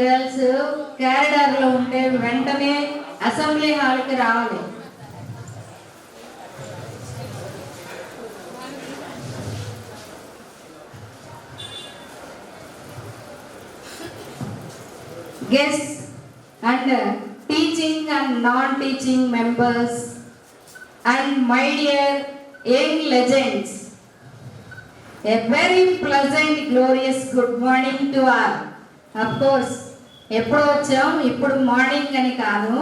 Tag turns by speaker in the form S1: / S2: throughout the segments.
S1: Girls క్యారిడార్లో ఉంటే వెంటనే assembly హాల్కి రావాలి. Guests and teaching and non-teaching members and my dear young legends, a very pleasant, glorious good morning to all. Of course, ఎప్పుడు వచ్చాం, ఇప్పుడు morning అని కాదు.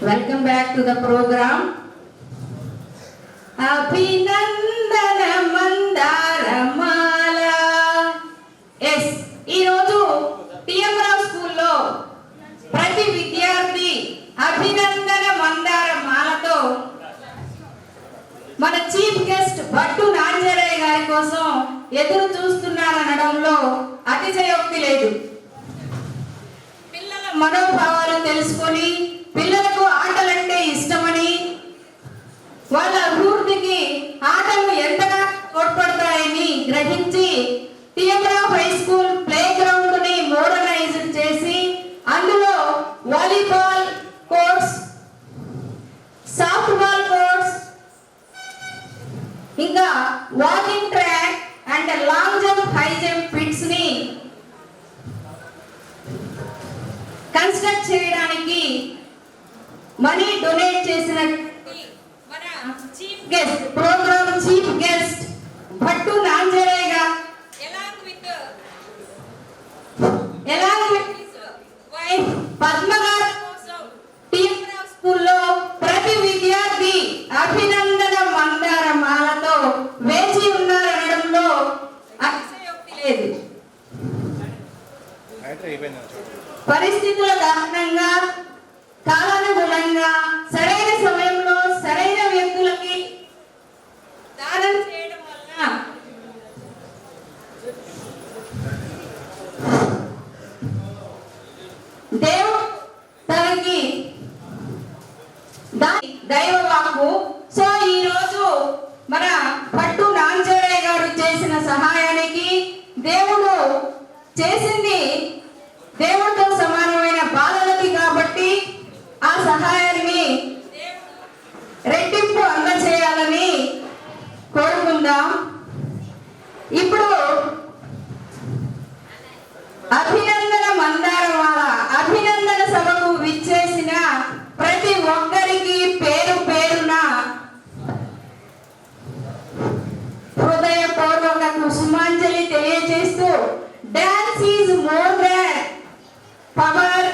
S1: Welcome back to the programme. అభినందన మందారమాల. ఎస్, ఈరోజు టిఎం రావు స్కూల్లో ప్రతి విద్యార్థి అభినందన మందారమాలతో మన చీఫ్ గెస్ట్ భట్టు నాంజరయ్య గారి కోసం ఎదురు చూస్తున్నారనడంలో అతిశయోక్తి లేదు. పిల్లల మనోభావాలు తెలుసుకొని పిల్లలకు ఆటలంటే ఇష్టమని, వాళ్ళ అభివృద్ధికి ఆటలు ఎంతగా తోడ్పడతాయని గ్రహించి TM Rao high school play ground ని మోడర్నైజ్ చేసి అందులో volleyball courts, soft ball courts, ఇంకా walking track and long jump, high jump pits ని కన్స్ట్రక్ట్ చేయడానికి మనీ డొనేట్ చేసిన మన chief guest, programme chief guest Bhattu Nanjarayya గారు along with his wife Padma గారి కోసం టిఎం రావు స్కూల్లో ప్రతి విద్యార్థి అభినందన మందారమాలతో వేచి ఉన్నారనడంలో అతిశయోక్తి లేదు. పరిస్థితుల కారణంగా, కాలానుగుణంగా సరైన సమయంలో సరైన వ్యక్తులకి దానం చేయడం వల్ల దేవుడు తనకి దైవ వాక్కు. సో ఈ రోజు మన భట్టు నాంజరయ్య గారు చేసిన సహాయానికి దేవుడు చేసింది దేవుడితో సమానమైన బాలలకి కాబట్టి ఆ సహాయాన్ని రెట్టింపు అందచేయాలని కోరుకుందాం. ఇప్పుడు అభినందన మందారమాల అభినందన సభకు విచ్చేసిన ప్రతి ఒక్కరికి పేరు పేరున హృదయపూర్వక కుసుమాంజలి తెలియజేస్తూ, dance is more than power.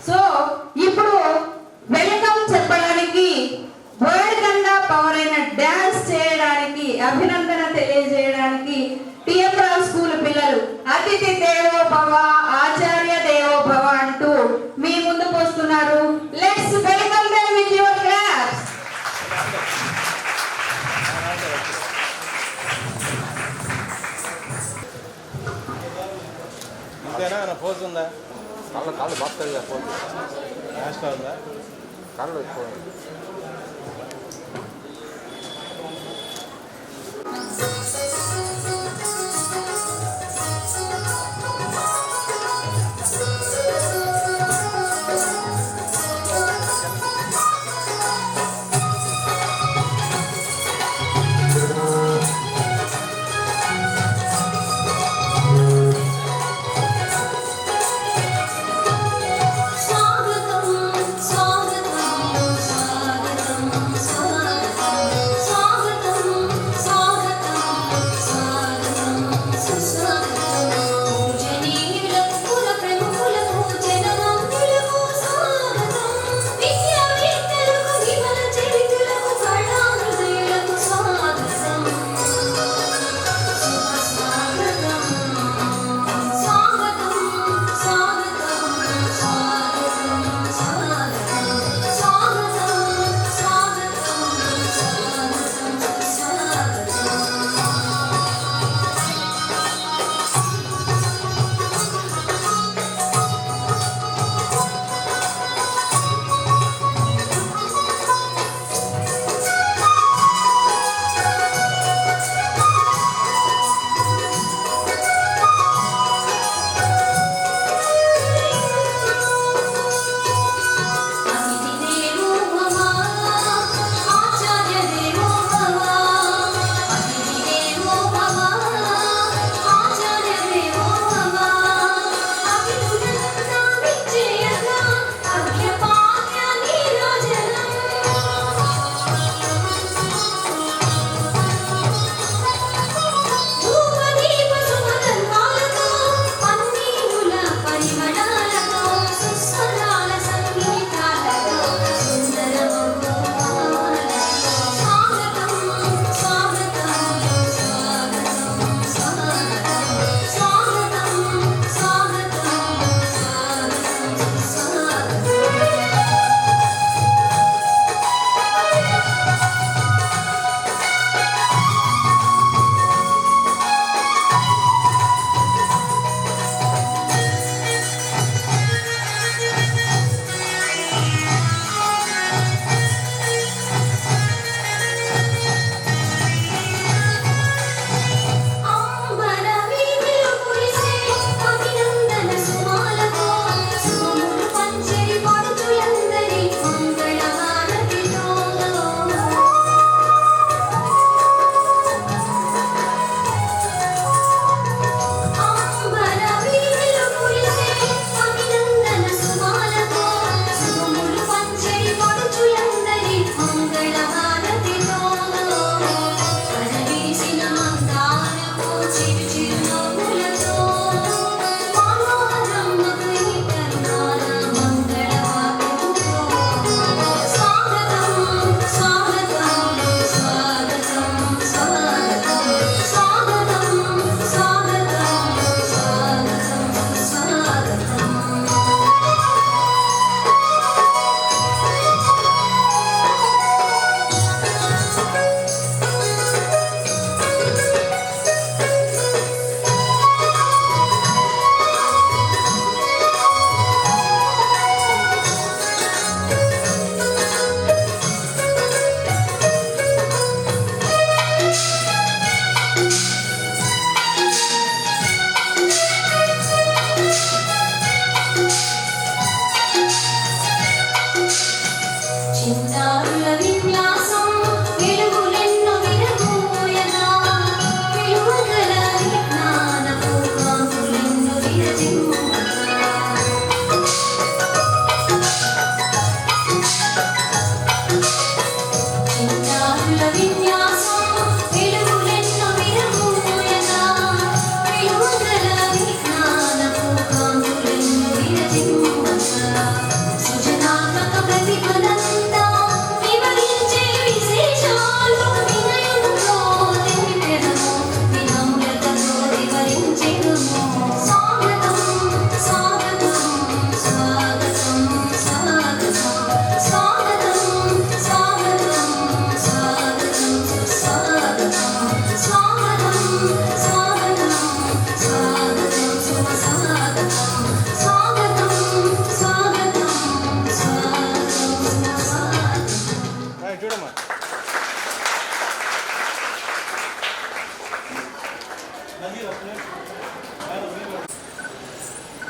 S1: So ఇప్పుడు వెల్కమ్ చెప్పడానికి వర్డ్ కన్నా పవర్ అయిన డాన్స్ చేయడానికి, అభినందన తెలియజేయడానికి టిఎం రావు స్కూల్ పిల్లలు అతిథి దేవో భవ, ఆచార్య దేవో భవ అంటూ మీ ముందుకు వస్తున్నారు. Let's welcome them with your claps.
S2: ఇంతేనా పోజ్ ఉందా? కాళ్ళు బాగా పోజ్ న్యాషనల్ ఉందా? కాళ్ళు ఎక్కువ
S3: స్వాగతం స్వాగతం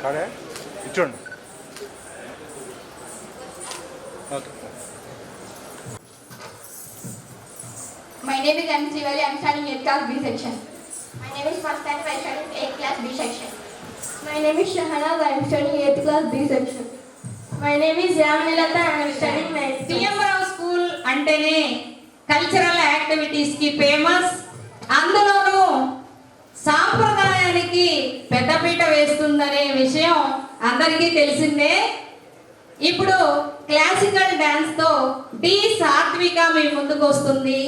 S2: కాడే ఇచ్చోండి. Okay.
S3: My name is M. Srivali. I am studying 8th class B section. My name is Mastani. I am studying 8th class B section. My name is Shahanaz. I am studying 8th class B section. My name is Yamanilata. I am studying 9th class.
S1: TM Rao school అంటేనే cultural యాక్టివిటీస్కి famous. అందులోనూ సాంప్రదాయానికి పెద్దపీట వేస్తుందనే విషయం అందరికీ తెలిసిందే. ఇప్పుడు classical డాన్స్తో D సాత్విక మీ ముందుకు వస్తుంది.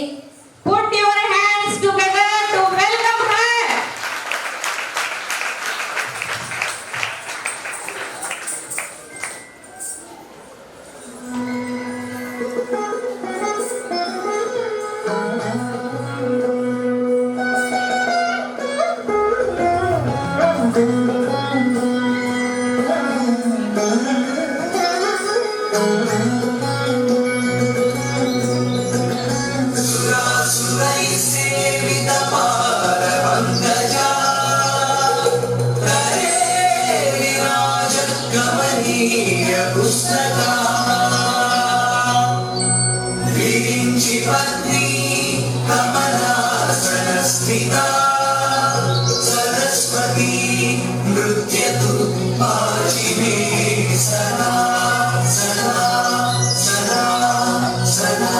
S1: Put your hands together to welcome her.
S4: Saraswati नृत्यतु आजिने सदा सदा सदा सदा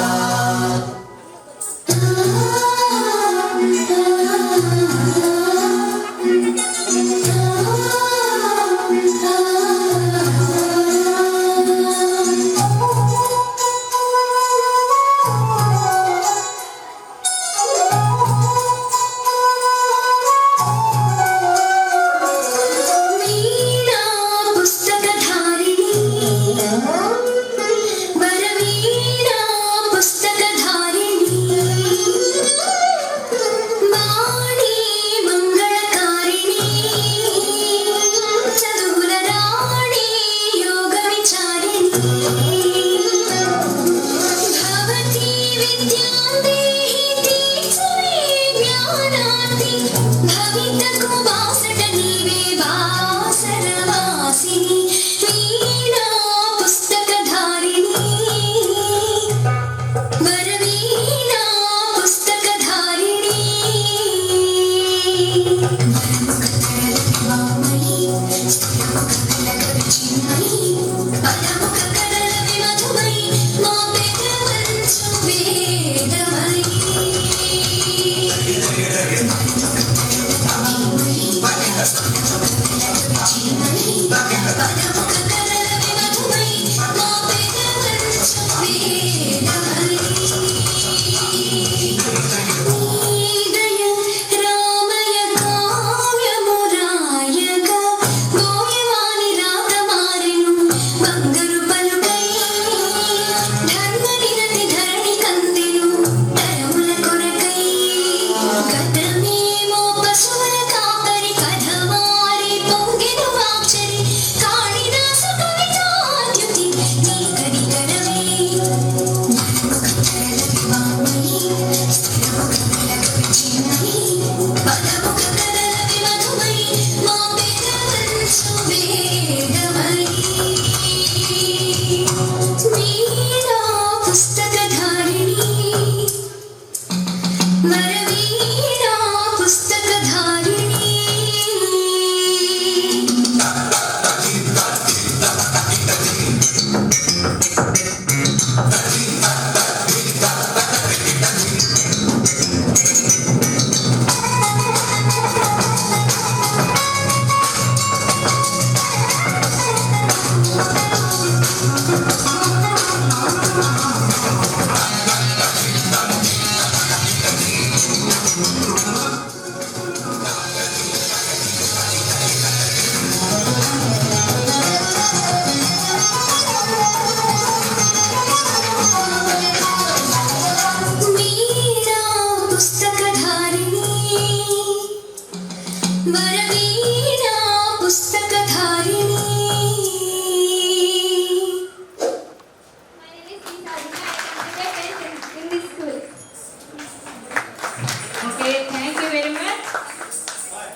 S1: Okay, thank you very much.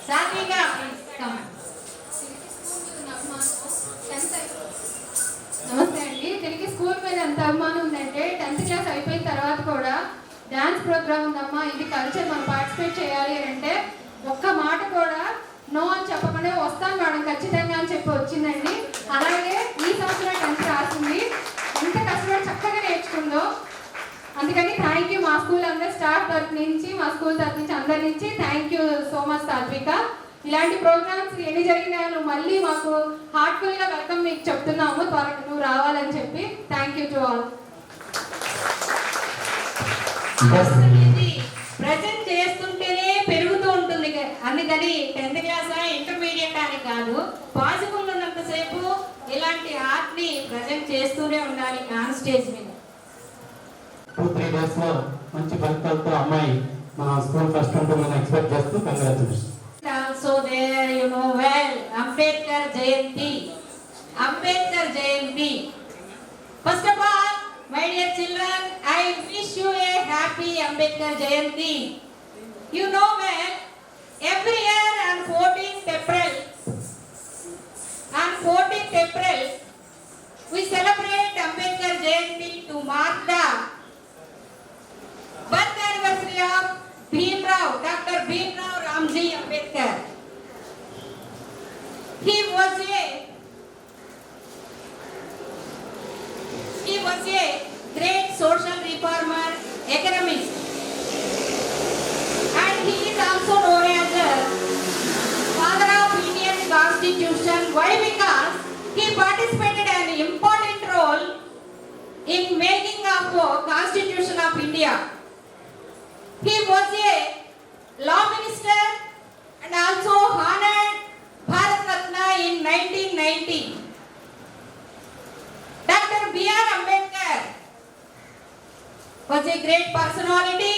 S1: సాత్విక ప్లీజ్ కమ్.
S5: నమస్తే అండి. తిరిగి స్కూల్ మీద ఎంత అభిమానం ఉందంటే 10th క్లాస్ అయిపోయిన తర్వాత కూడా డ్యాన్స్ ప్రోగ్రామ్ ఉందమ్మా, ఇది కల్చర్ మనం పార్టిసిపేట్ చేయాలి అంటే ఒక్క మాట కూడా నో అని చెప్పకుండా వస్తాను మేడం ఖచ్చితంగా అని చెప్పి వచ్చిందండి. అలాగే ఈ సంవత్సరం 10th రాసింది, ఎంత కష్టపడి చక్కగా నేర్చుకుందో. అందుకని థ్యాంక్ యూ మా స్కూల్ అందరు స్టాఫ్ తరఫు నుంచి, మా స్కూల్ తరఫు నుంచి అందరి నుంచి థ్యాంక్ యూ సో మచ్ సాత్విక. ఇలాంటి ప్రోగ్రామ్స్ ఎన్ని జరిగినా నువ్వు మళ్ళీ మాకు హార్ట్ఫుల్గా వెల్కమ్ మీకు చెప్తున్నాము, త్వరగా నువ్వు రావాలని చెప్పి. Thank you to all.
S1: Present చేస్తుంటేనే పెరుగుతూ ఉంటుంది. అందుకని 10th క్లాస్ ఇంటర్మీడియట్ అని కాదు, పాసిబుల్ ఉన్నంతసేపు ఇలాంటి ఆర్ట్ ని ప్రజెంట్ చేస్తూనే ఉండాలి ఆన్ స్టేజ్ మీద.
S6: 2-3 days లో మంచి ఫలితాలతో అమ్మాయి మన స్కూల్ ఫస్ట్ ఉంటుందని ఎక్స్పెక్ట్ చేస్తూ congratulations.
S1: So there you know well, Ambedkar Jayanti. Ambedkar Jayanti. First of all, my dear children, I wish you a happy Ambedkar Jayanti. You know well, every year on 14th April, we celebrate Ambedkar Jayanti to mark the birth anniversary of Dr. Bhimrao Ramji Ambedkar. He was a great social reformer, economist, and he is also known as the father of Indian Constitution. Why? Because he participated an important role in making of Constitution of India. He was a law minister and also honored Bharat Ratna in 1990. Dr. B.R. Ambedkar was a great personality.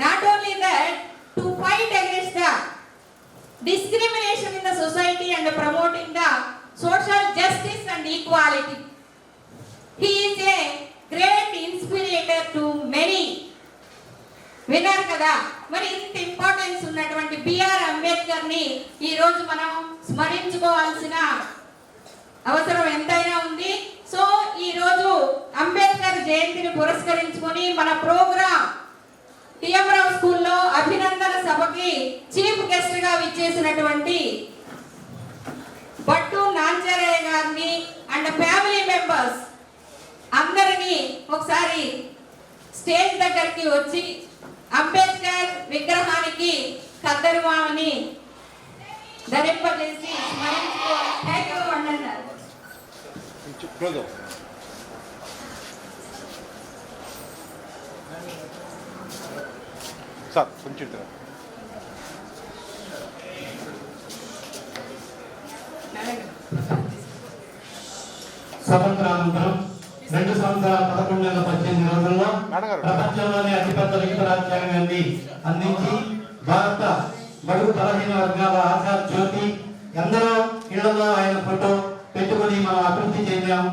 S1: Not only that, to fight against the discrimination in the society and promoting the social justice and equality. He is a great inspirator to many. విన్నారు కదా, మరి ఇంత importance ఉన్నటువంటి BR Ambedkar ని ఈ రోజు మనం స్మరించుకోవాల్సిన అవసరం ఎంతైనా ఉంది. సో ఈ రోజు అంబేద్కర్ జయంతిని పురస్కరించుకొని మన ప్రోగ్రామ్ టిఎం రావు స్కూల్లో అభినందన సభకి చీఫ్ గెస్ట్ గా విచ్చేసినటువంటి బట్టు నాంచారయ్య గారిని అండ్ ఫ్యామిలీ మెంబర్స్ అందరినీ ఒకసారి స్టేజ్ దగ్గరికి వచ్చి అంబేద్కర్ విగ్రహానికి కద్దరుమామని ధరింపజేసి స్మరించుకోవాలి.
S2: సార్ కొంచెం
S6: స్వతంత్రానంతరం 2 సంవత్సరాల 11 నెలల 18 రోజుల్లో ప్రపంచంలోనే అతిపెద్ద లిఖిత రాజ్యాంగాన్ని అందించి భారత బడుగు బలహీన వర్గాల ఆశా జ్యోతి ఎందరో ఇళ్లలో ఆయన ఫోటో పెట్టుకుని మనం అభివృద్ధి చెందాం.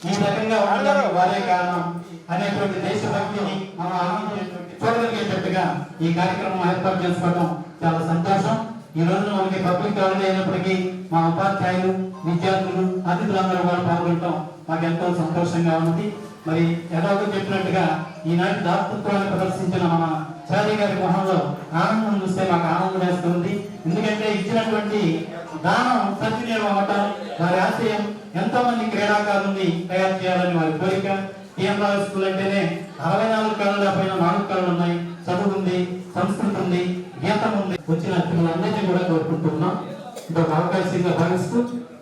S6: ఈ రకంగా ఉండడానికి వారే కారణం అనేటువంటి దేశభక్తిని మనం ఆనందించేటువంటి చూడగలిగేటట్టుగా ఈ కార్యక్రమం ఏర్పాటు చేసుకోవడం చాలా సంతోషం. ఈ రోజు మనకి పబ్లిక్ హాలిడే అయినప్పటికీ మా ఉపాధ్యాయులు, విద్యార్థులు, అతిథులందరూ కూడా పాల్గొనడం మాకు ఎంతో సంతోషంగా ఉంది. మరి ఎలాగో చెప్పినట్టుగా ఈనాటి దాతృత్వాన్ని ప్రదర్శించిన మన చారి గారి మొహంలో ఆనందం చూస్తే మాకు ఆనందం వేస్తుంది. ఎందుకంటే ఇచ్చినటువంటి దానం సద్వినియోగం అవ్వటం, వారి ఆశయం ఎంతో మంది క్రీడాకారుల్ని తయారు చేయాలని వారి కోరిక. టిఎం రావు స్కూల్ అంటేనే 64 కళల పైన 4 కళలు ఉన్నాయి. చదువు ఉంది, సంస్కృతి ఉంది, గీతం ఉంది. వచ్చిన అతిథులందరినీ కూడా కోరుకుంటున్నాం. ఇంకొక అవకాశంగా భావిస్తూ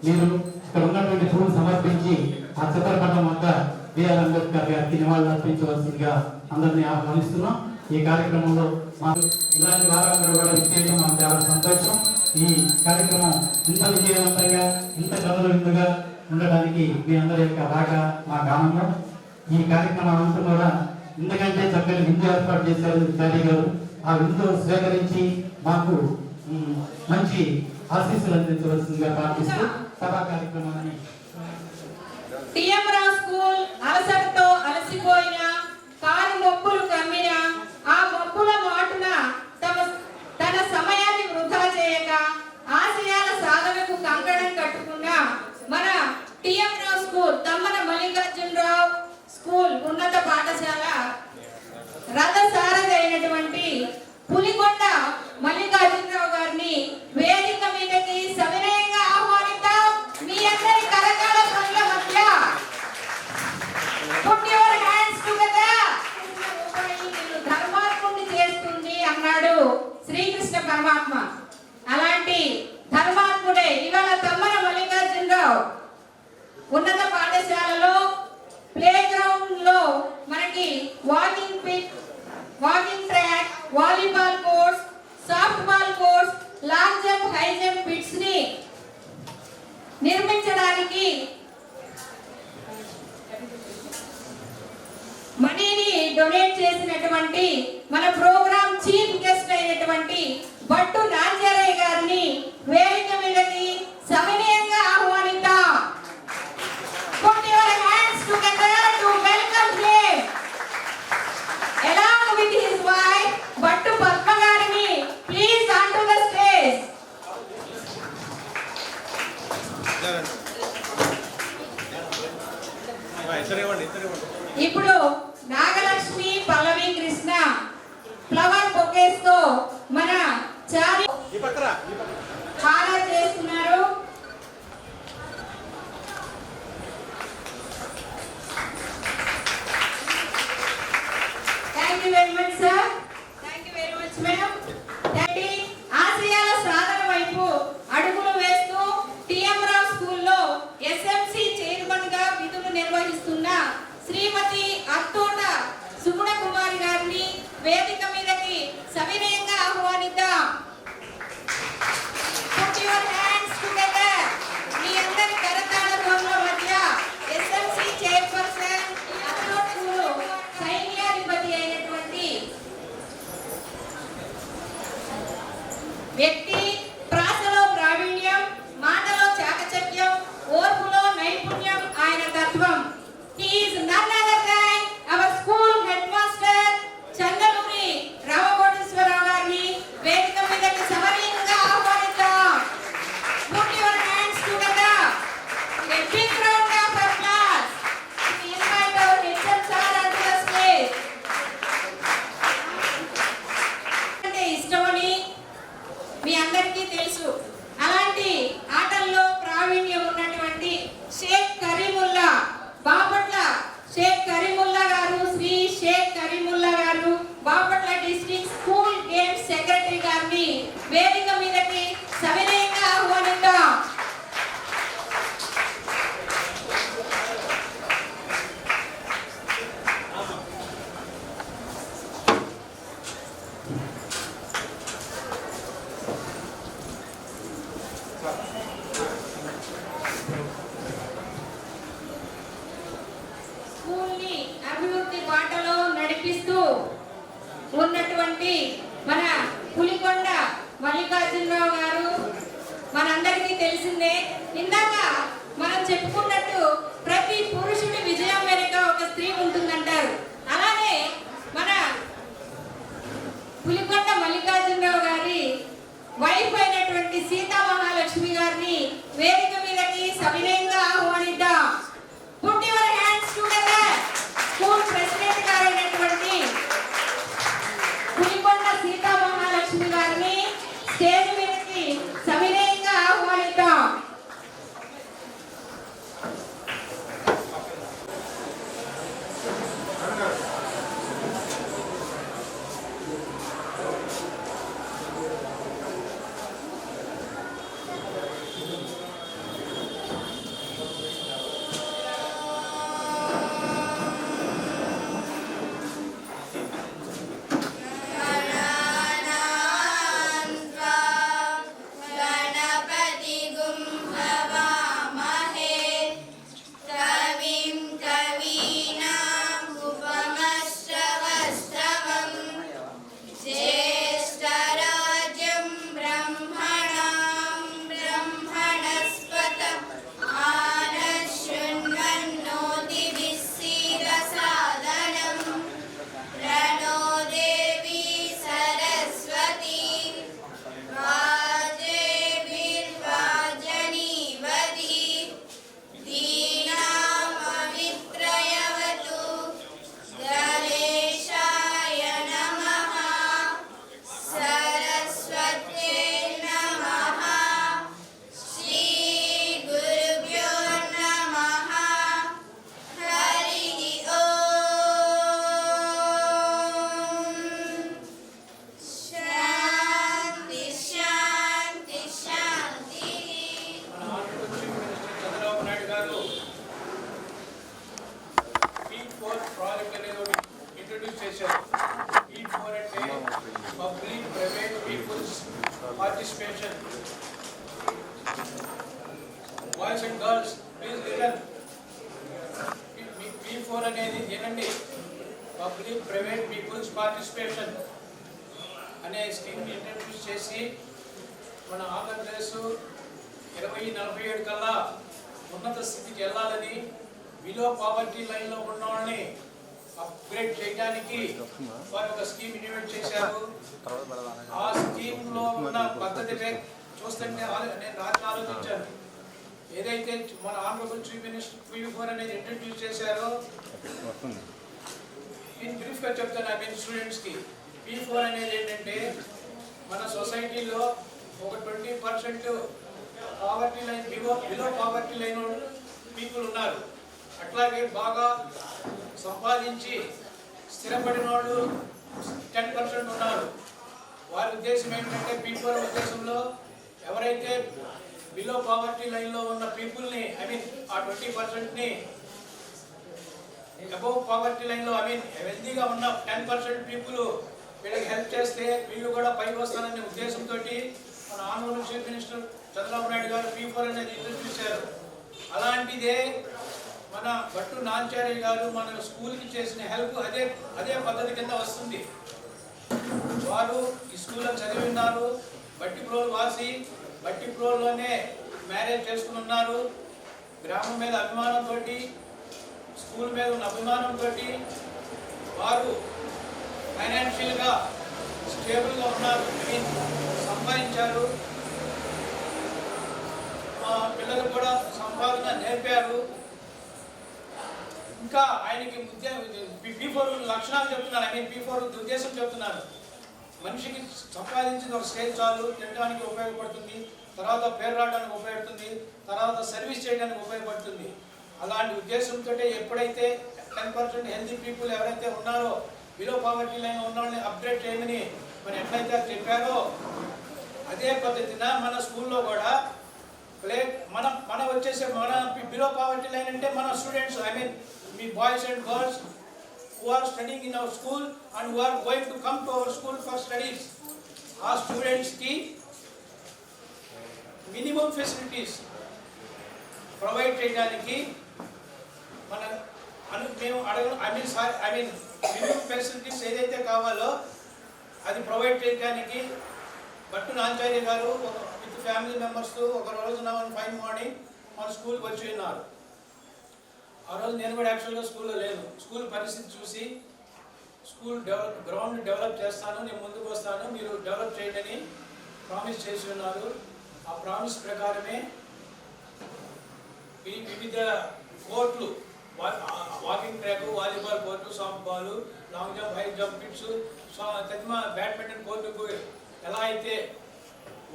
S6: మీరు ఇక్కడ ఉన్నటువంటి పూలు సమర్పించి ఆ చిత్రపటం వద్ద బిఆర్ అంబేద్కర్ గారికి నివాళులు అర్పించవలసిందిగా అందరినీ ఆహ్వానిస్తున్నాం. ఈ కార్యక్రమంలో మాకు ఇలాంటి వారందరూ కూడా విచ్చేయడం మాకు చాలా సంతోషం. ఈ కార్యక్రమం ఇంత విజయవంతంగా, ఇంత కథలు విందుగా ఉండడానికి మీ అందరి యొక్క రాక మాకు ఆనందం. ఈ కార్యక్రమం అంతా కూడా ఎందుకంటే చక్కని విందు ఏర్పాటు చేశారు చారి గారు. ఆ విందు స్వీకరించి మాకు మంచి ఆశీస్సులు అందించవలసిందిగా ప్రార్థిస్తూ సభా కార్యక్రమాన్ని
S1: టిఎం రావు స్కూల్ అలసటతో అలసిపోయిన కారు మొప్పులు కమ్మిన ఆ మొప్పుల మాటున తన సమయాన్ని వృధా ఉన్నత పాఠశాలలో ప్లే గ్రౌండ్ లో మనకి walking pit, walking track, volleyball courts, softball courts, long jump, high jump pits ని నిర్మించడానికి మనీని డొనేట్ చేసినటువంటి మన ప్రోగ్రామ్ చీఫ్ గెస్ట్ అయినటువంటి బట్టు నాంజరయ్య గారిని వేదిక మీదకి సవినయంగా ఆహ్వానిద్దాం. Put your hands together to welcome him. Along with his wife, Battu Padma garini, please onto the stage. ఇప్పుడు నాగలక్ష్మి, పల్లవి కృష్ణ ఫ్లవర్ బొకేస్ తో మన చారి హారా చేస్తున్నారు. Thank you very much sir. Thank you very much madam. ఆశయాల సాధన వైపు అడుగులు వేస్తూ టిఎం రావు స్కూల్లో SMC chairman గా విధులు నిర్వహిస్తున్న శ్రీమతి అత్తోట సుగుణ కుమారి గారిని వేదిక మీదకి సవినయంగా ఆహ్వానిద్దాం. Put your hands together. మీ అందరి కరతాళ ధ్వనుల మధ్య ఎస్ఎంసి చైర్పర్సన్ అత్తోటూరు సైన్యాధిపతి అయినటువంటి వ్యక్తి, ప్రాసలో ప్రావీణ్యం, మాటలో చాకచక్యం, ఓర్పులో నైపుణ్యం ఆయన తత్వం. He is none other than our school headmaster చంద్రలూరి Ramakoteswararao గారిని వేదిక మీదకి సవినయంగా ఆహ్వానిద్దాం. Put your hands together. A big round of applause. We invite our HM sir onto the stage. అంటే ఇష్టమని మీ అందరికీ తెలుసు. అలాంటి ఆటల్లో ప్రావీణ్యం ఉన్నటువంటి షేక్ కరీముల్లా, బాపట్ల షేక్ కరీముల్లా గారు, శ్రీ షేక్ కరీముల్లా గారు Bapatla district school games secretary గారిని వేదిక మీదకి సవినయంగా ఆహ్వానిద్దాం. స్కూల్ని అభివృద్ధి బాటలో నడిపిస్తూ ఉన్నటువంటి మన పులికొండ మల్లికార్జునరావు గారు మనందరికీ తెలిసిందే. ఇందాక మనం చెప్పుకున్నట్టు ప్రతి పురుషుడి విజయం వెనుక ఒక స్త్రీ ఉంటుందంటారు. అలానే మన పులికొండ మల్లికార్జునరావు గారి వైఫ్ అయినటువంటి సీతా మహాలక్ష్మి గారిని వేదిక మీదకి సవినయంగా ఆహ్వానిద్దాం. Put your hands together. School president గారైనటువంటి పులికొండ సీతా మహాలక్ష్మి గారిని స్టేజ్ మీదకి సవినయంగా ఆహ్వానిద్దాం.
S7: P4 ప్రాజెక్ట్ అనేది ఇంట్రడ్యూస్ చేశారు. P4 అంటే public private people's participation. Boys and girls please listen. P4 అనేది ఏంటండి? పబ్లిక్ ప్రైవేట్ పీపుల్స్ పార్టిసిపేషన్ అనే స్కీమ్ని ఇంట్రడ్యూస్ చేసి మన ఆంధ్రప్రదేశ్ 2047 కల్లా ఉన్నత స్థితికి వెళ్ళాలని, బిలో పావర్టీ లైన్లో ఉన్న వాళ్ళని అప్గ్రేడ్ చేయడానికి వారు ఒక స్కీమ్ ఇంప్లిమెంట్ చేశారు. ఆ స్కీమ్లో ఉన్న పద్ధతి చూస్తుంటే నేను రాత్రి ఆలోచించాను. ఏదైతే మన ఆనరబుల్ చీఫ్ మినిస్టర్ P4 అనేది ఇంట్రడ్యూస్ చేశారో, నేను బ్రీఫ్గా చెప్తాను స్టూడెంట్స్కి. P4 అనేది ఏంటంటే మన సొసైటీలో ఒక 20% poverty line below poverty line people ఉన్నారు. అట్లాగే బాగా సంపాదించి స్థిరపడిన వాళ్ళు 10% ఉన్నారు. వారి ఉద్దేశం ఏంటంటే P4 ఉద్దేశంలో ఎవరైతే బిలో పావర్టీ లైన్లో ఉన్న పీపుల్ని ఆ 20%ని అబౌవ్ పావర్టీ లైన్లో హెల్తీగా ఉన్న 10% పీపుల్ వీళ్ళకి హెల్ప్ చేస్తే వీళ్ళు కూడా పైకి వస్తారనే ఉద్దేశంతో మన honourable chief minister Chandrababu Naidu గారు P4 అనేది ఇంట్రడ్యూస్ చేశారు. అలాంటిదే మన భట్టు నాంచార్య గారు మన స్కూల్కి చేసిన హెల్ప్ అదే పద్ధతి కింద వస్తుంది. వారు ఈ స్కూల్లో చదివి ఉన్నారు, బట్టిప్రోలు వాసి, బట్టిప్రోల్లోనే మ్యారేజ్ చేసుకుని ఉన్నారు. గ్రామం మీద అభిమానంతో, స్కూల్ మీద ఉన్న అభిమానంతో వారు ఫైనాన్షియల్గా స్టేబుల్గా ఉన్నారు, సంపాదించారు. మా పిల్లలకు కూడా సంపాదన నేర్పారు. ఇంకా ఆయనకి P4 లక్షణాలు చెప్తున్నాను. P4 ఉద్దేశం చెప్తున్నాను. మనిషికి సంపాదించిన ఒక స్టేజ్ చాలు, తినడానికి ఉపయోగపడుతుంది, తర్వాత పేరు రావడానికి ఉపయోగపడుతుంది, తర్వాత సర్వీస్ చేయడానికి ఉపయోగపడుతుంది. అలాంటి ఉద్దేశంతో ఎప్పుడైతే 10% హెల్తీ పీపుల్ ఎవరైతే ఉన్నారో బిలో పావర్టీ లైన్ ఉన్న వాళ్ళని అప్గ్రేడ్ చేయమని మరి ఎట్లయితే చెప్పారో అదే పద్ధతిన మన స్కూల్లో కూడా మన వచ్చేసే మన బిలో పావర్టీ లైన్ అంటే మన students me boys and girls who are studying in our school and who are going to come to our school for studies. Our students ki minimum facilities provide cheyadaniki mana మేము minimum facilities ఏదైతే కావాలో అది provide చేయడానికి భట్టు నాంచార్య గారు with family మెంబర్స్తో ఒక రోజున 5 morning మన స్కూల్కి వచ్చి ఉన్నారు. ఆ రోజు నేను కూడా యాక్చువల్గా స్కూల్లో లేను. స్కూల్ పరిస్థితి చూసి స్కూల్ గ్రౌండ్ డెవలప్ చేస్తాను, నేను ముందుకు వస్తాను, మీరు డెవలప్ చేయండి ప్రామిస్ చేసి ఉన్నారు. ఆ ప్రామిస్ ప్రకారమే వివిధ కోర్టులు, walking track, volleyball court, softball, long jump, high jump pits, badminton కోర్టుకు ఎలా అయితే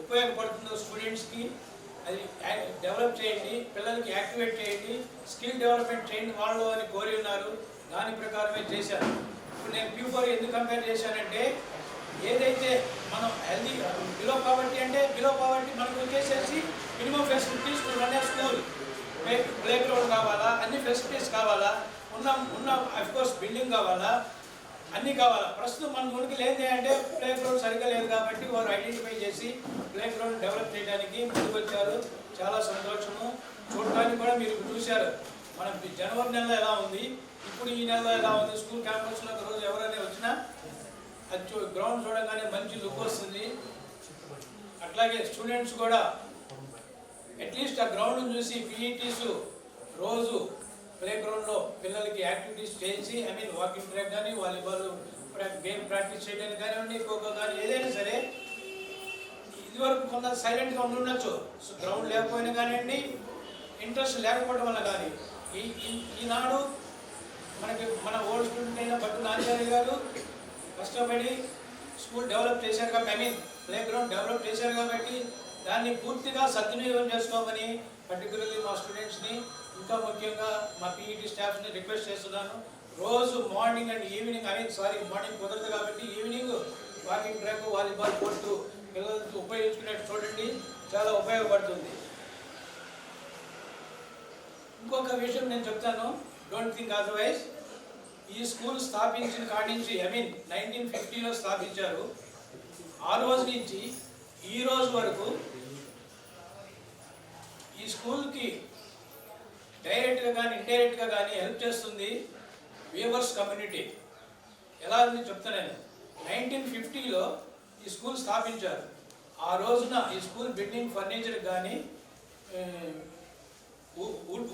S7: ఉపయోగపడుతుందో స్టూడెంట్స్కి అది డెవలప్ చేయండి, పిల్లలకి యాక్టివేట్ చేయండి, స్కిల్ డెవలప్మెంట్ చేయండి వాళ్ళు అని కోరి ఉన్నారు. దాని ప్రకారమే చేశాను. ఇప్పుడు నేను P4 ఎందుకు కంపేర్ చేశానంటే ఏదైతే మనం హెల్దీ బిలో పావర్టీ అంటే బిలో పావర్టీ మనకు వచ్చేసేసి minimum facilities to run A school, play ground కావాలా, అన్ని ఫెసిలిటీస్ కావాలా, ఉన్న అఫ్కోర్స్ బిల్డింగ్ కావాలా, అన్నీ కావాలా. ప్రస్తుతం మన గుడికి లేదే అంటే ప్లే గ్రౌండ్ సరిగ్గా లేదు కాబట్టి వారు ఐడెంటిఫై చేసి ప్లే గ్రౌండ్ డెవలప్ చేయడానికి ముందుకు వచ్చారు. చాలా సంతోషము. చూడటానికి కూడా మీరు చూశారు మన జనవరి నెలలో ఎలా ఉంది, ఇప్పుడు ఈ నెలలో ఎలా ఉంది. స్కూల్ క్యాంపస్లో ఒక రోజు ఎవరైనా వచ్చినా అది గ్రౌండ్ చూడగానే మంచి లుక్ వస్తుంది. అట్లాగే స్టూడెంట్స్ కూడా అట్లీస్ట్ ఆ గ్రౌండ్ని చూసి PETs రోజు ప్లే గ్రౌండ్లో పిల్లలకి యాక్టివిటీస్ చేసి వాకింగ్ ట్రాక్ కానీ, వాలీబాల్ గేమ్ ప్రాక్టీస్ చేయడానికి కానివ్వండి, ఖోఖో కానీ ఏదైనా సరే. ఇదివరకు కొంత సైలెంట్గా ఉండొచ్చు, గ్రౌండ్ లేకపోయినా కానివ్వండి, ఇంట్రెస్ట్ లేకపోవడం వల్ల కానీ. ఈనాడు మన ఓల్డ్ స్టూడెంట్ అయిన భట్టు నాంచార్య గారు కష్టపడి స్కూల్ డెవలప్ చేశారు కాబట్టి ప్లే గ్రౌండ్ డెవలప్ చేశారు కాబట్టి దాన్ని పూర్తిగా సద్వినియోగం చేసుకోమని పర్టికులర్లీ మా స్టూడెంట్స్ని, ఇంకా ముఖ్యంగా మా PET స్టాఫ్ని రిక్వెస్ట్ చేస్తున్నాను. రోజు మార్నింగ్ అండ్ ఈవినింగ్ మార్నింగ్ కుదరదు కాబట్టి evening walking track, volleyball court పిల్లలకి ఉపయోగించుకునేట్టు చూడండి, చాలా ఉపయోగపడుతుంది. ఇంకొక విషయం నేను చెప్తాను, డోంట్ థింక్ అదర్వైజ్. ఈ స్కూల్ స్థాపించిన కాడి నుంచి 1950లో స్థాపించారు. ఆ రోజు నుంచి ఈ రోజు వరకు ఈ స్కూల్కి డైరెక్ట్గా కానీ ఇండైరెక్ట్గా కానీ హెల్ప్ చేస్తుంది వీవర్స్ కమ్యూనిటీ. ఎలా ఉంది చెప్తాను నేను. 1950లో ఈ స్కూల్ స్థాపించారు. ఆ రోజున ఈ స్కూల్ బిల్డింగ్ ఫర్నిచర్ కానీ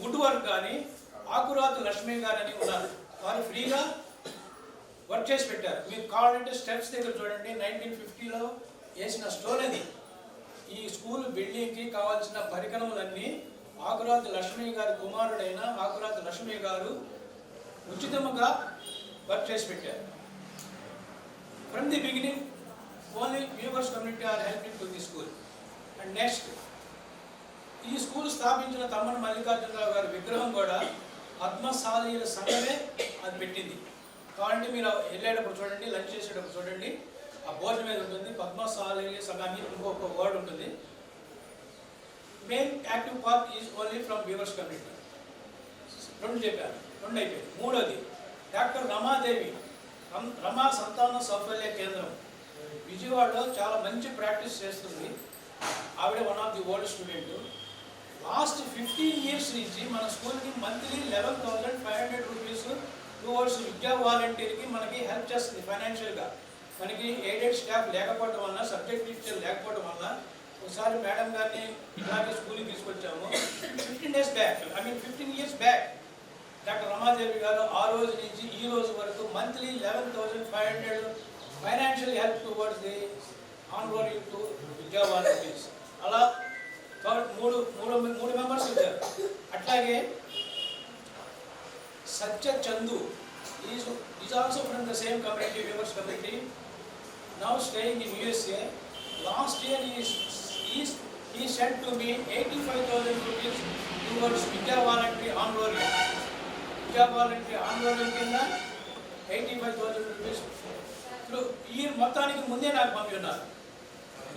S7: వుడ్ వర్క్ కానీ ఆకురాతు లక్ష్మి గారు అని ఉన్నారు. వారు ఫ్రీగా వర్క్ చేసి పెట్టారు. మీకు కావాలంటే స్టెప్స్ దగ్గర చూడండి, 1950లో వేసిన స్టోన్ అది. ఈ స్కూల్ బిల్డింగ్కి కావాల్సిన పరికరములన్నీ ఆకురాతు లక్ష్మి గారి కుమారుడైన ఆకురాతు లక్ష్మి గారు ఉచితముగా వర్క్ చేసి పెట్టారు. From the beginning only viewers community are helping to the school. And next, ఈ స్కూల్ స్థాపించిన తమ్మన మల్లికార్జునరావు గారి విగ్రహం కూడా పద్మశాలీల సంఘమే అది పెట్టింది. కాబట్టి మీరు వెళ్ళేటప్పుడు చూడండి, లంచ్ చేసేటప్పుడు చూడండి, ఆ బోర్డు మీద ఉంటుంది పద్మశాలీల సంఘాన్ని ఇంకొక వర్డ్ ఉంటుంది. Main active part is only from viewers community. 2 చెప్పారు, 2 అయిపోయింది. 3వది డాక్టర్ రమాదేవి, రమా సంతాన సౌకర్య కేంద్రం, విజయవాడలో చాలా మంచి ప్రాక్టీస్ చేస్తుంది. ఆవిడ one of the old student. Last 15 years నుంచి మన స్కూల్కి మంత్లీ 11,500 రూపీస్ టువర్డ్స్ విద్యా వాలంటీర్కి మనకి హెల్ప్ చేస్తుంది ఫైనాన్షియల్గా. మనకి ఎయిడెడ్ స్టాఫ్ లేకపోవడం వల్ల, సబ్జెక్ట్ టీచర్ లేకపోవడం వల్ల ఒకసారి మేడం గారిని ఇలాగే స్కూల్కి తీసుకొచ్చాము. 15 ఇయర్స్ బ్యాక్ డాక్టర్ రమాదేవి గారు ఆ రోజు నుంచి ఈ రోజు వరకు monthly 11,500 financial help towards the onboarding to Vidya volunteers. అలా మూడు మెంబర్స్ ఇచ్చారు. అట్లాగే Satya Chandu is also from the same community, viewers community, now staying in USA. Last year he sent to me 85,000 rupees towards Vidya volunteer enrolling. Vidya volunteer ఆన్రోలింగ్ కింద 85,000 rupees ఈ మొత్తానికి ముందే నాకు పంపి ఉన్నారు.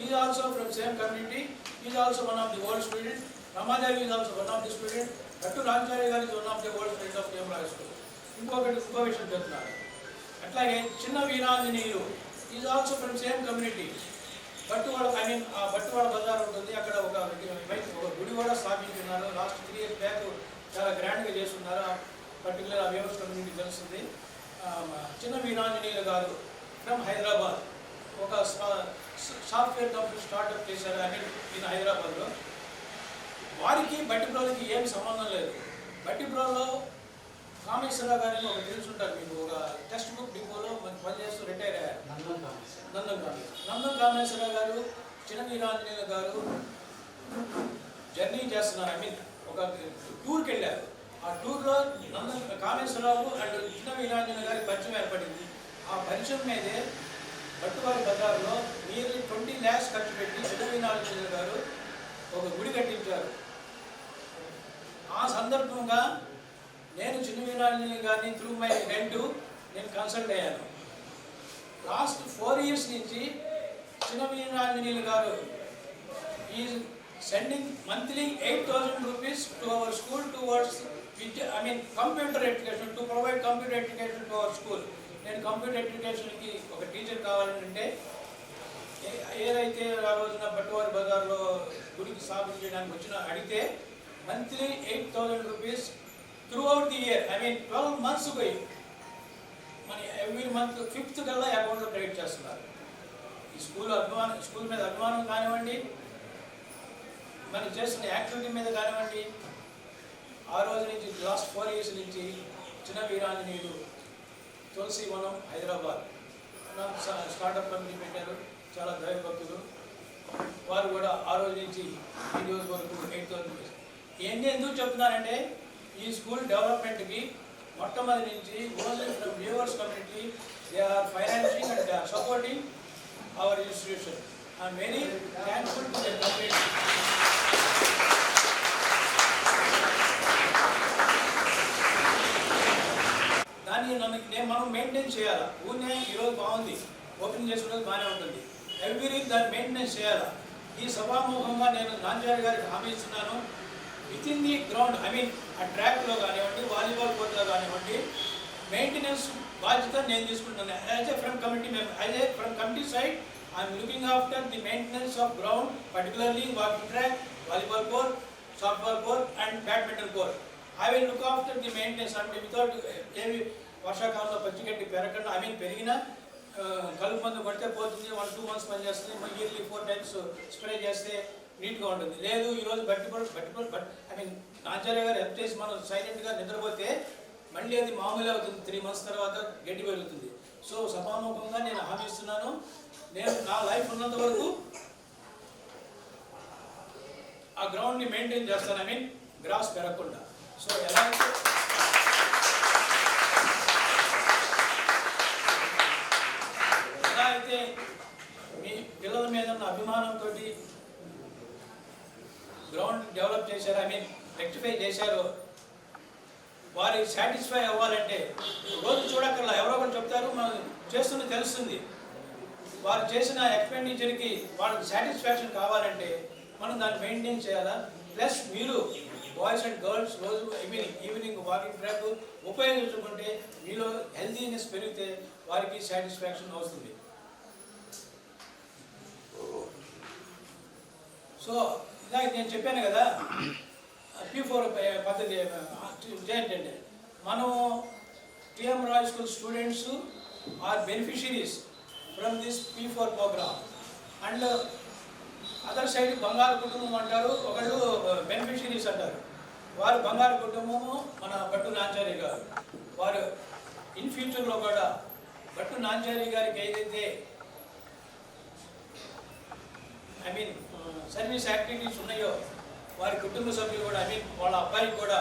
S7: Is also from same community, is also one of the old student. Ramadevi is also one of the student. Gattu Ramchari గారు is one of the old student of KM high school. ఇంకో విషయం చెప్తున్నారు. అట్లాగే చిన్న Veeranjaneyulu is also from same community. Battuvada Battuvada బజార్ ఉంటుంది, అక్కడ ఒక గుడి కూడా స్థాపించున్నారు. లాస్ట్ 3 years బ్యాక్ చాలా గ్రాండ్గా చేస్తున్నారు. పర్టికులర్ ఆ వ్యూవర్స్ కమ్యూనిటీ తెలుస్తుంది. చిన్న వీరాంజనేయులు గారు ఫ్రమ్ హైదరాబాద్ ఒక సాఫ్ట్వేర్ కంపెనీ స్టార్ట్అప్ చేశారు ఈయన హైదరాబాద్లో. వారికి బట్టిప్రోలకి ఏం సంబంధం లేదు. బట్టిప్రోలో కామేశ్వరరావు గారిని ఒక తెలుసుంటారు మీకు, ఒక టెక్స్ట్ బుక్ డిపోలో పనిచేస్తూ రిటైర్ అయ్యారు. నందం కామేశ్వరరావు గారు, చిన్న వీరాంజనేయులు గారు జర్నీ చేస్తున్నారు. ఒక టూర్కి వెళ్ళారు. ఆ టూర్లో కామేశ్వరరావు అండ్ చిన్న వీరాంజనేయులు గారి పరిచయం ఏర్పడింది. ఆ పరిచయం మీదే బట్టువారి బజార్లో నియర్లీ 20 lakhs ఖర్చు పెట్టి చిన్న వీరాంజనేయులు గారు ఒక గుడి కట్టించారు. ఆ సందర్భంగా నేను చిన్న వీరాంజనేయులు గారిని త్రూ మై రెంట్ నేను కన్సల్ట్ అయ్యాను. లాస్ట్ 4 years నుంచి చిన్న వీరాంజనేయులు గారు is sending monthly 8,000 rupees to our school towards computer education, to provide computer education to our school. నేను కంప్యూటర్ ఎడ్యుకేషన్కి ఒక టీచర్ కావాలంటే ఏదైతే ఆ రోజున బట్టువారి బజార్లో గుడికి స్థాపన చేయడానికి వచ్చిన అడిగితే monthly 8,000 rupees through out the year. 12 months పోయి మన ఎవ్రీ మంత్ 5th కల్లా అకౌంట్లో క్రెడిట్ చేస్తున్నారు. ఈ స్కూల్ మీద అభిమానం కానివ్వండి, మనం చేస్తున్న యాక్టివిటీ మీద కానివ్వండి. ఆ రోజు నుంచి లాస్ట్ 4 years నుంచి చిన్న వీరాంజనేయులు తులసి వనం హైదరాబాద్ స్టార్టప్ కంపెనీ పెట్టారు. చాలా దైవభక్తులు వారు కూడా ఆ రోజు నుంచి ఈ రోజు వరకు 8,000 rupees. ఇవన్నీ ఎందుకు చెప్తున్నానంటే ఈ స్కూల్ డెవలప్మెంట్కి మొట్టమొదటి నుంచి only from viewers community they are financing and they are supporting our institution. I'm very thankful to the community. దాన్ని మనం మెయింటైన్ చేయాలా. ఊరినే ఈరోజు బాగుంది, ఓపెన్ చేసుకునేది బాగానే ఉంటుంది. ఎవ్రీ వీక్ దాన్ని మెయింటెనెన్స్ చేయాలా. ఈ సభాముఖంగా నేను నాంచారి గారికి హామీ ఇస్తున్నాను. విత్ ఇన్ ది గ్రౌండ్ ఆ ట్రాక్లో కానివ్వండి, వాలీబాల్ కోర్టులో కానివ్వండి, మెయింటెనెన్స్ బాధ్యత నేను తీసుకుంటున్నాను. As a from committee member, as a from committee side I'm looking after the maintenance of ground, particularly walking track, volleyball court, softball court and badminton court. I will look after the maintenance and without ఏవి వర్షాకాలంలో పచ్చిగడ్డి పెరగకుండా, I mean పెరిగినా కలుపు మందు కొడితే పోతుంది, 1-2 months పని చేస్తుంది, ఇయర్లీ 4 times స్ప్రే చేస్తే నీట్గా ఉంటుంది. లేదు ఈరోజు బట్ ఐ మీన్ ఆచార్య గారు హెల్ప్ చేసి మనం సైలెంట్గా నిద్రపోతే మళ్ళీ అది మామూలు అవుతుంది, 3 months తర్వాత గడ్డి పెరుగుతుంది. సో సభాముఖంగా నేను హామీ ఇస్తున్నాను, నేను నా లైఫ్ ఉన్నంత వరకు ఆ గ్రౌండ్ని మెయింటైన్ చేస్తాను, ఐ మీన్ గ్రాస్ పెరగకుండా. సో ఎలా అయితే మీ పిల్లల మీద ఉన్న అభిమానంతో గ్రౌండ్ డెవలప్ చేశారు, ఐ మీన్ రెక్టిఫై చేశారు, వారి సాటిస్ఫై అవ్వాలంటే రోజు చూడక్కర్లా, ఎవరో ఒకరు చెప్తారు, మనం చేస్తున్న తెలుస్తుంది. వారు చేసిన ఎక్స్పెండిచర్కి వాళ్ళకి సాటిస్ఫాక్షన్ కావాలంటే మనం దాన్ని మెయింటైన్ చేయాలా. ప్లస్ మీరు బాయ్స్ అండ్ గర్ల్స్ రోజు ఈవినింగ్ వాకింగ్ ట్రాక్ ఉపయోగించుకుంటే మీలో హెల్తీనెస్ పెరిగితే వారికి సాటిస్ఫాక్షన్ వస్తుంది. సో ఇలాగ నేను చెప్పాను కదా, P4 పద్ధతి ఏంటంటే మనం TM Roy school students are beneficiaries from this P4 programme. And other side బంగారు కుటుంబం అంటారు, ఒకళ్ళు బెనిఫిషరీస్ అంటారు. వారు బంగారు కుటుంబము మన భట్టు నాంచారి గారు. వారు ఇన్ ఫ్యూచర్లో కూడా భట్టు నాంచారి గారికి ఏదైతే ఐ మీన్ సర్వీస్ యాక్టివిటీస్ ఉన్నాయో వారి కుటుంబ సభ్యులు కూడా, ఐ మీన్ వాళ్ళ అబ్బాయికి కూడా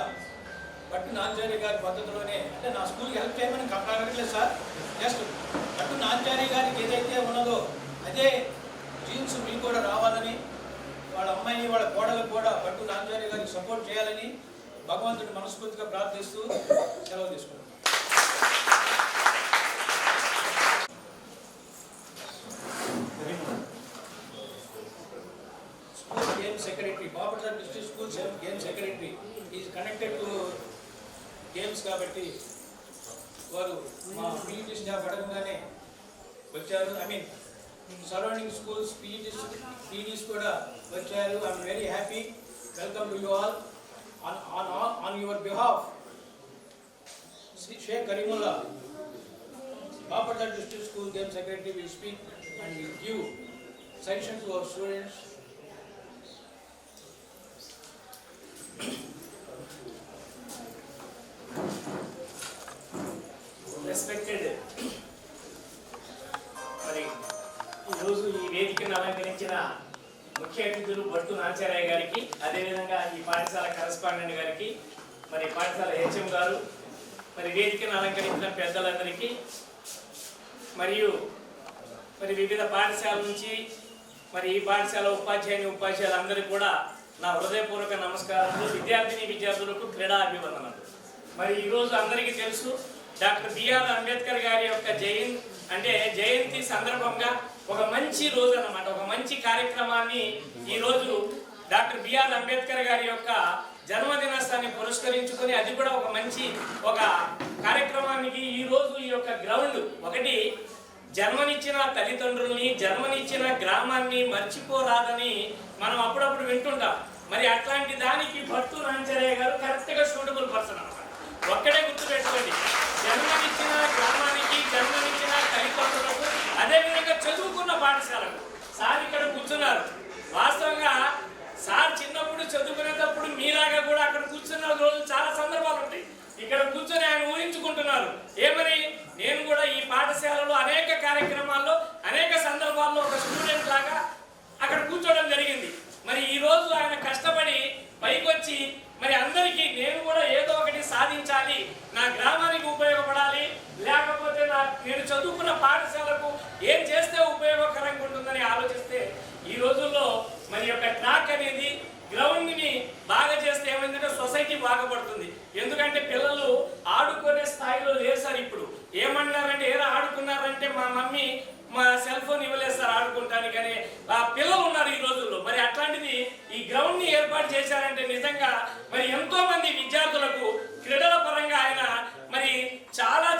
S7: భట్టు నాంచారి గారి పద్ధతిలోనే, అంటే నా స్కూల్కి హెల్ప్ చేయమని అడగట్లేదు సార్, జస్ట్ భట్టు నాంచారి గారికి ఏదైతే ఉన్నదో అదే జీన్స్ మీకు కూడా రావాలని, వాళ్ళ అమ్మాయి వాళ్ళ కోడలకు కూడా భట్టు నాంచారి గారికి సపోర్ట్ చేయాలని భగవంతుడి మనస్ఫూర్తిగా ప్రార్థిస్తూ సెలవు తీసుకుంటాం. School game secretary, Bapatla district school game secretary is connected to games కాబట్టి వారు మా పీఈటీ స్టాఫ్ అడగగానే వచ్చారు. I mean surrounding schools PETs కూడా వచ్చారు. I'm very happy. Welcome to you all. On your behalf, Sheikh Karimullah, Bapatla District School Game Secretary, will speak and will give sanction to our students.
S8: Respected, మరి ఈరోజు ఈ వేదికను అలంకరించిన ముఖ్య అతిథులు భట్టు నాంచారయ్య గారికి, అదేవిధంగా ఈ పాఠశాల కరెస్పాండెంట్ గారికి, మరి పాఠశాల హెచ్ఎం గారు, మరి వేదికను అలంకరించిన పెద్దలందరికీ, మరియు మరి వివిధ పాఠశాల నుంచి మరి ఈ పాఠశాల ఉపాధ్యాయులందరికీ కూడా నా హృదయపూర్వక నమస్కారాలు. విద్యార్థులకు క్రీడా అభివందనలు. మరి ఈరోజు అందరికీ తెలుసు, డాక్టర్ బిఆర్ అంబేద్కర్ గారి యొక్క జయంతి సందర్భంగా ఒక మంచి రోజు అన్నమాట, ఒక మంచి కార్యక్రమాన్ని ఈరోజు డాక్టర్ బిఆర్ అంబేద్కర్ గారి యొక్క జన్మదినోత్సవాన్ని పురస్కరించుకొని, అది కూడా ఒక కార్యక్రమానికి ఈరోజు ఈ యొక్క గ్రౌండ్ ఒకటి జన్మనిచ్చిన తల్లిదండ్రుల్ని, జన్మనిచ్చిన గ్రామాన్ని మర్చిపోరాదని మనం అప్పుడప్పుడు వింటుంటాం. మరి అట్లాంటి దానికి భట్టు నాంచారయ్య గారు కరెక్ట్గా సూటబుల్ పర్సన్ అన్నమాట. ఒక్కడే గుర్తుపెట్టుకోండి, జన్మనిచ్చిన గ్రామానికి, జన్మనిచ్చిన తల్లిదండ్రులకు, అదేవిధంగా చదువుకున్న పాఠశాలకు. సార్ ఇక్కడ కూర్చున్నారు. వాస్తవంగా సార్ చిన్నప్పుడు చదువుకునేటప్పుడు మీలాగా కూడా అక్కడ కూర్చున్న రోజులు చాలా సందర్భాలు ఉంటాయి. ఇక్కడ కూర్చొని ఆయన ఊహించుకుంటున్నారు ఏమని, నేను కూడా ఈ పాఠశాలలో అనేక కార్యక్రమాల్లో అనేక సందర్భాల్లో ఒక స్టూడెంట్ లాగా అక్కడ కూర్చోవడం జరిగింది. మరి ఈ రోజు ఆయన కష్టపడి పైకొచ్చి మరి అందరికీ నేను కూడా ఏదో ఒకటి సాధించాలి, నా గ్రామానికి ఉపయోగపడాలి, లేకపోతే నేను చదువుకున్న పాఠశాలకు ఏం చేస్తే ఉపయోగకరంగా ఉంటుందని ఆలోచిస్తే ఈ రోజుల్లో మరి యొక్క ట్రాక్ అనేది గ్రౌండ్ని బాగా చేస్తే ఏమైందంటే సొసైటీ బాగుపడుతుంది. ఎందుకంటే పిల్లలు ఆడుకునే స్థాయిలో లేరు సార్. ఇప్పుడు ఏమన్నారంటే ఏరా ఆడుకున్నారంటే మా మమ్మీ మా సెల్ ఫోన్ ఇవ్వలేదు సార్ ఆడుకుంటానికి అని పిల్లలు ఉన్నారు ఈ రోజుల్లో. మరి అట్లాంటిది ఈ గ్రౌండ్ ని ఏర్పాటు చేశారంటే నిజంగా మరి ఎంతో మంది విద్యార్థులకు క్రీడల పరంగా ఆయన మరి చాలా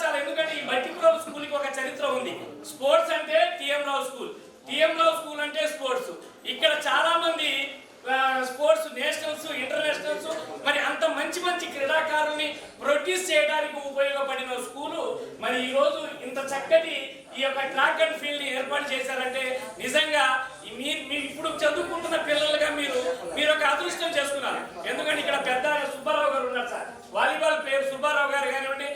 S8: ట్రాక్ అండ్ ఫీల్డ్ ఏర్పాటు చేశారంటే నిజంగా మీరు ఇప్పుడు చదువుకుంటున్న పిల్లలుగా మీరు ఒక అదృష్టం చేసుకున్నారు. ఎందుకంటే ఇక్కడ పెద్ద సుబ్బారావు గారు ఉన్నారు సార్, వాలీబాల్ ప్లేయర్ సుబ్బారావు గారు కానివ్వండి,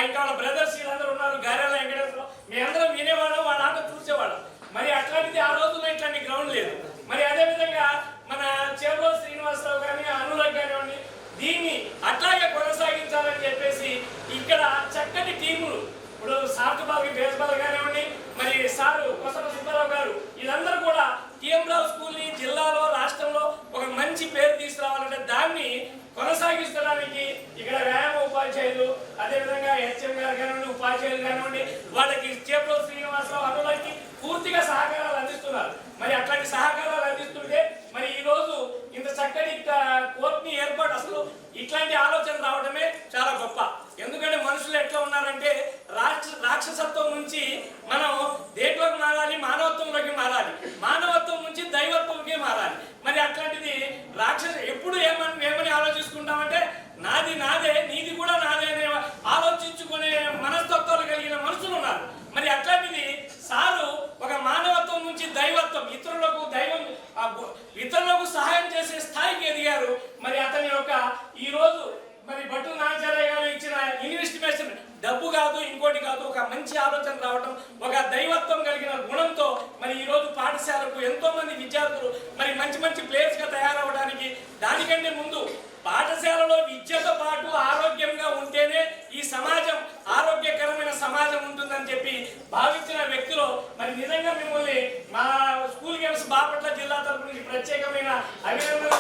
S8: ఇంకా వాళ్ళ బ్రదర్స్ వీళ్ళందరూ ఉన్నారు, గారెల వెంకటేశ్వరరావు, మీ అందరం వినేవాళ్ళం, వాళ్ళ ఆట చూసేవాళ్ళం. మరి అట్లాంటిది ఆ రోజుల్లో ఇట్లాంటి గ్రౌండ్ లేదు. మరి అదేవిధంగా మన చేబ్రో శ్రీనివాసరావు కానీ అనురాగ్ కానివ్వండి, దీన్ని అట్లాగే కొనసాగించాలని చెప్పేసి ఇక్కడ చక్కటి టీములు, ఇప్పుడు సాఫ్ట్ బాల్ బేస్బాల్ కానివ్వండి, మరి సారు కొసల సుబ్బారావు గారు, వీళ్ళందరూ కూడా టీఎంరావు స్కూల్ని జిల్లాలో రాష్ట్రంలో ఒక మంచి పేరు తీసుకురావాలంటే దాన్ని కొనసాగించడానికి ఇక్కడ వ్యాయామ ఉపాధ్యాయులు, అదేవిధంగా హెచ్ఎం గారు కానివ్వండి, ఉపాధ్యాయులు కానివ్వండి, వాళ్ళకి చేబ్రో శ్రీనివాసరావు అనురాగ్కి పూర్తిగా సహకారాలు అందిస్తున్నారు. మరి అట్లాంటి సహకారాలు అందిస్తుంటే మరి ఈ రోజు ఇంత చక్కటి కోర్టుని ఏర్పాటు, అసలు ఇట్లాంటి ఆలోచన రావడమే చాలా గొప్ప. ఎందుకంటే మనుషులు ఎట్లా ఉన్నారంటే రాక్షసత్వం నుంచి మనం దేంట్లోకి మారాలి, మానవత్వంలోకి మారాలి, మానవత్వం నుంచి దైవత్వంకి మారాలి. మరి అట్లాంటిది ఎప్పుడు ఏమని ఆలోచించుకుంటామంటే నాది నాదే, నీది కూడా నాదే అనే ఆలోచించుకునే మనస్తత్వాలు కలిగిన మనుషులు ఉన్నారు. మరి అట్లాంటిది సారు ఒక మానవత్వం నుంచి దైవత్వం, ఇతరులకు సహాయం చేసే స్థాయికి ఎదిగారు. మరి అతని యొక్క ఈ రోజు మరి భట్టు నాగేశ్వరరావు గారు ఇచ్చిన ఇన్వెస్టిగేషన్ డబ్బు కాదు, ఇంకోటి కాదు, ఒక మంచి ఆలోచన రావడం, ఒక దైవత్వం కలిగిన గుణంతో మరి ఈ రోజు పాఠశాలకు ఎంతో మంది విద్యార్థులు మరి మంచి మంచి ప్లేయర్స్ గా తయారవడానికి, దానికంటే ముందు పాఠశాలలో విద్యతో పాటు ఆరోగ్యంగా ఉంటేనే ఈ సమాజం ఆరోగ్యకరమైన సమాజం ఉంటుందని చెప్పి భావించిన వ్యక్తులు మరి నిజంగా మిమ్మల్ని మా స్కూల్ గేమ్స్ బాపట్ల జిల్లా తరపు నుంచి ప్రత్యేకమైన అభినందనలు.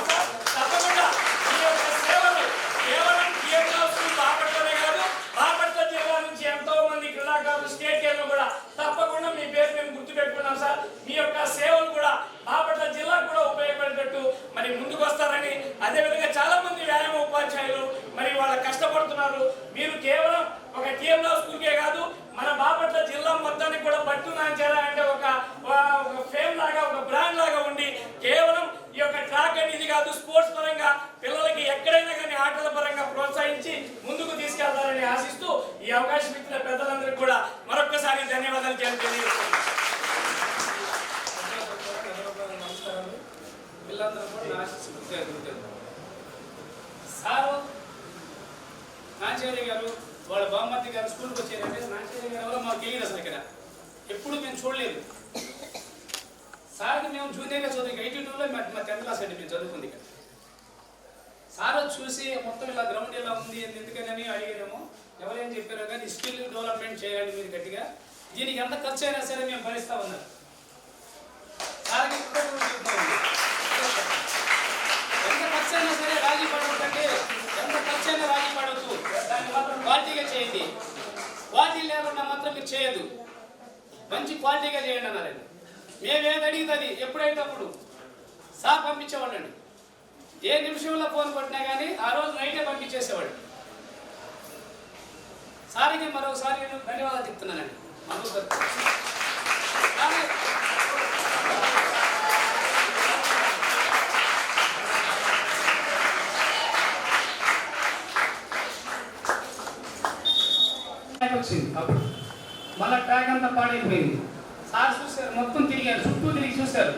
S8: తప్పకుండా మీ యొక్క సేవలు కేవలం స్కూల్ బాపట్లనే కాదు, బాపట్ల జిల్లా నుంచి ఎంతో మంది క్రీడాకారులు స్టేట్ గేమ్లు కూడా తప్పకుండా మీ పేరు మేము గుర్తుపెట్టుకున్నాం సార్. మీ యొక్క సేవలు కూడా బాపట్ల జిల్లాకు కూడా ఉపయోగపడేటట్టు మరి ముందుకు వస్తారని, అదేవిధంగా చాలా మంది వ్యాయామ ఉపాధ్యాయులు మరి వాళ్ళ కష్టపడుతున్నారు. మీరు కేవలం ఒక టీఎంరావు స్కూల్కే కాదు, మన బాపట్ల జిల్లా మొత్తానికి కూడా భట్టు నాగేశ్వరరావు అంటే ఒక ఫేమ్ లాగా, ఒక బ్రాండ్ లాగా ఉండి కేవలం ఈ యొక్క ట్రాక్ అనేది కాదు, స్పోర్ట్స్ పరంగా పిల్లలకి ఎక్కడైనా కానీ ఆటల పరంగా ప్రోత్సహించి ముందుకు తీసుకెళ్తారని ఆశిస్తూ ఈ అవకాశం ఇచ్చిన పెద్దలందరికీ కూడా మరొక్కసారి ధన్యవాదాలు తెలియజేస్తున్నాను.
S9: సారు నాంచేరి గారు వాళ్ళ బామ్మర్తి గారు స్కూల్కి వచ్చారంటే నాంచేరి గారు ఎవరో మాకు తెలియదు అసలు. ఇక్కడ ఎప్పుడు మేము చూడలేదు సార్కి. మేము జూనియర్గా చదువు 82లో మా 10th క్లాస్ అండి మేము చదువుకుంది. ఇక్కడ సార్ చూసి మొత్తం ఇలా గ్రౌండ్ ఎలా ఉంది ఎందుకని అడిగారేమో, ఎవరేం చెప్పారో కానీ స్కిల్ డెవలప్మెంట్ చేయాలి మీరు గట్టిగా, దీనికి ఎంత ఖర్చు అయినా సరే మేము భరిస్తా ఉన్నారు. సార్కి ఎంత ఖర్చు అయినా సరే రాజీ పడవద్దండి, ఎంత ఖర్చు అయినా రాజీ పడవద్దు, దాన్ని మాత్రం క్వాలిటీగా చేయండి, క్వాలిటీ లేకుండా మాత్రం మీరు చేయొద్దు, మంచి క్వాలిటీగా చేయండి అన్నారండి. మేము ఏది అడిగితే ఎప్పుడైతే అప్పుడు సార్ పంపించేవాళ్ళండి. ఏ నిమిషంలో ఫోన్ కొట్టినా కానీ ఆ రోజు నైటే పంపించేసేవాడు. సార్కి మరొకసారి నేను ధన్యవాదాలు చెప్తున్నానండి. వచ్చింది అప్పుడు మళ్ళీ ట్రాక్ అంతా పాడైపోయింది. సార్ చూశారు, మొత్తం తిరిగారు, చుట్టూ తిరిగి చూశారు,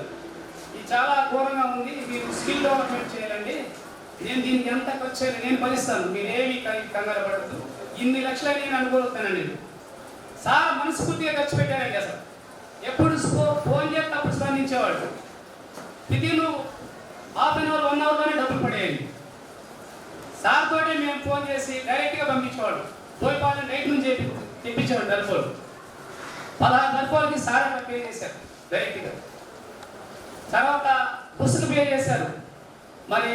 S9: ఇది చాలా ఘోరంగా ఉంది, మీరు స్కిల్ డెవలప్మెంట్ చేయాలండి, నేను దీనికి ఎంత ఖర్చు చేయాలి నేను భరిస్తాను, మీరు ఏమి కంగారు పడద్దు, ఇన్ని లక్షలని నేను అనుకోగలుగుతానండి. సార్ మనస్ఫూర్తిగా ఖర్చు పెట్టారండి. అసలు ఎప్పుడు ఫోన్ చేస్తే అప్పుడు స్పందించేవాడు. వితిన్ ½ an hour 1 hourలోనే డబ్బులు పడేయండి. సార్ తోటి మేము ఫోన్ చేసి డైరెక్ట్గా పంపించేవాడు. పోయిపాలెం నైట్ నుంచి తెప్పించేవాడు దర్ఫోలు. 16 దర్ఫోలకి సార్ పే చేశారు డైరెక్ట్గా. తర్వాత బస్సుకు పే చేశారు. మరి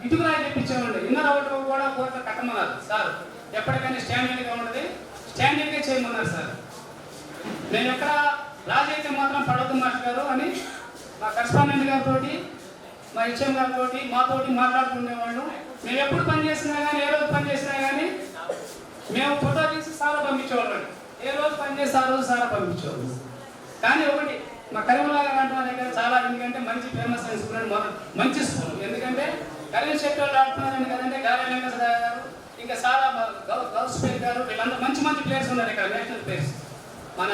S9: ఇటుకరాయి తెప్పించేవాడు. ఇన్నర్ అవుట్ కూడా కోత కట్టమన్నారు సార్. ఎప్పటికైనా స్టాండర్డ్గా ఉండదు, స్టాండర్డ్గా చేయమన్నారు సార్. నేను ఎక్కడ రాజీ అయితే మాత్రం పడవద్దు మాస్టర్ గారు అని మా కరెస్పాండెంట్ గారితో, మా హెచ్ఎం గారితో, మాతోటి మాట్లాడుకునేవాళ్ళు. మేము ఎప్పుడు పని చేసినా కానీ, ఏ రోజు పని చేసినా కానీ మేము ఫోటో తీసి సారా పంపించేవాళ్ళం. ఏ రోజు పని చేసి ఆ రోజు సారా పంపించేవాళ్ళు. కానీ ఒకటి మా కరీంనగర్ ఆడుతున్న దగ్గర చాలా, ఎందుకంటే మంచి ఫేమస్ అయిన స్కూల్ అండి, మంచి స్కూల్. ఎందుకంటే కరీం శెట్టి వాళ్ళు ఆడుతున్నారండి కదంటే, గాలి వెంకటరావు గారు, ఇంకా చాలా గౌస్పేట్ గారు, వీళ్ళందరూ మంచి మంచి ప్లేయర్స్ ఉన్నారు ఇక్కడ, నేషనల్ ప్లేయర్స్. మన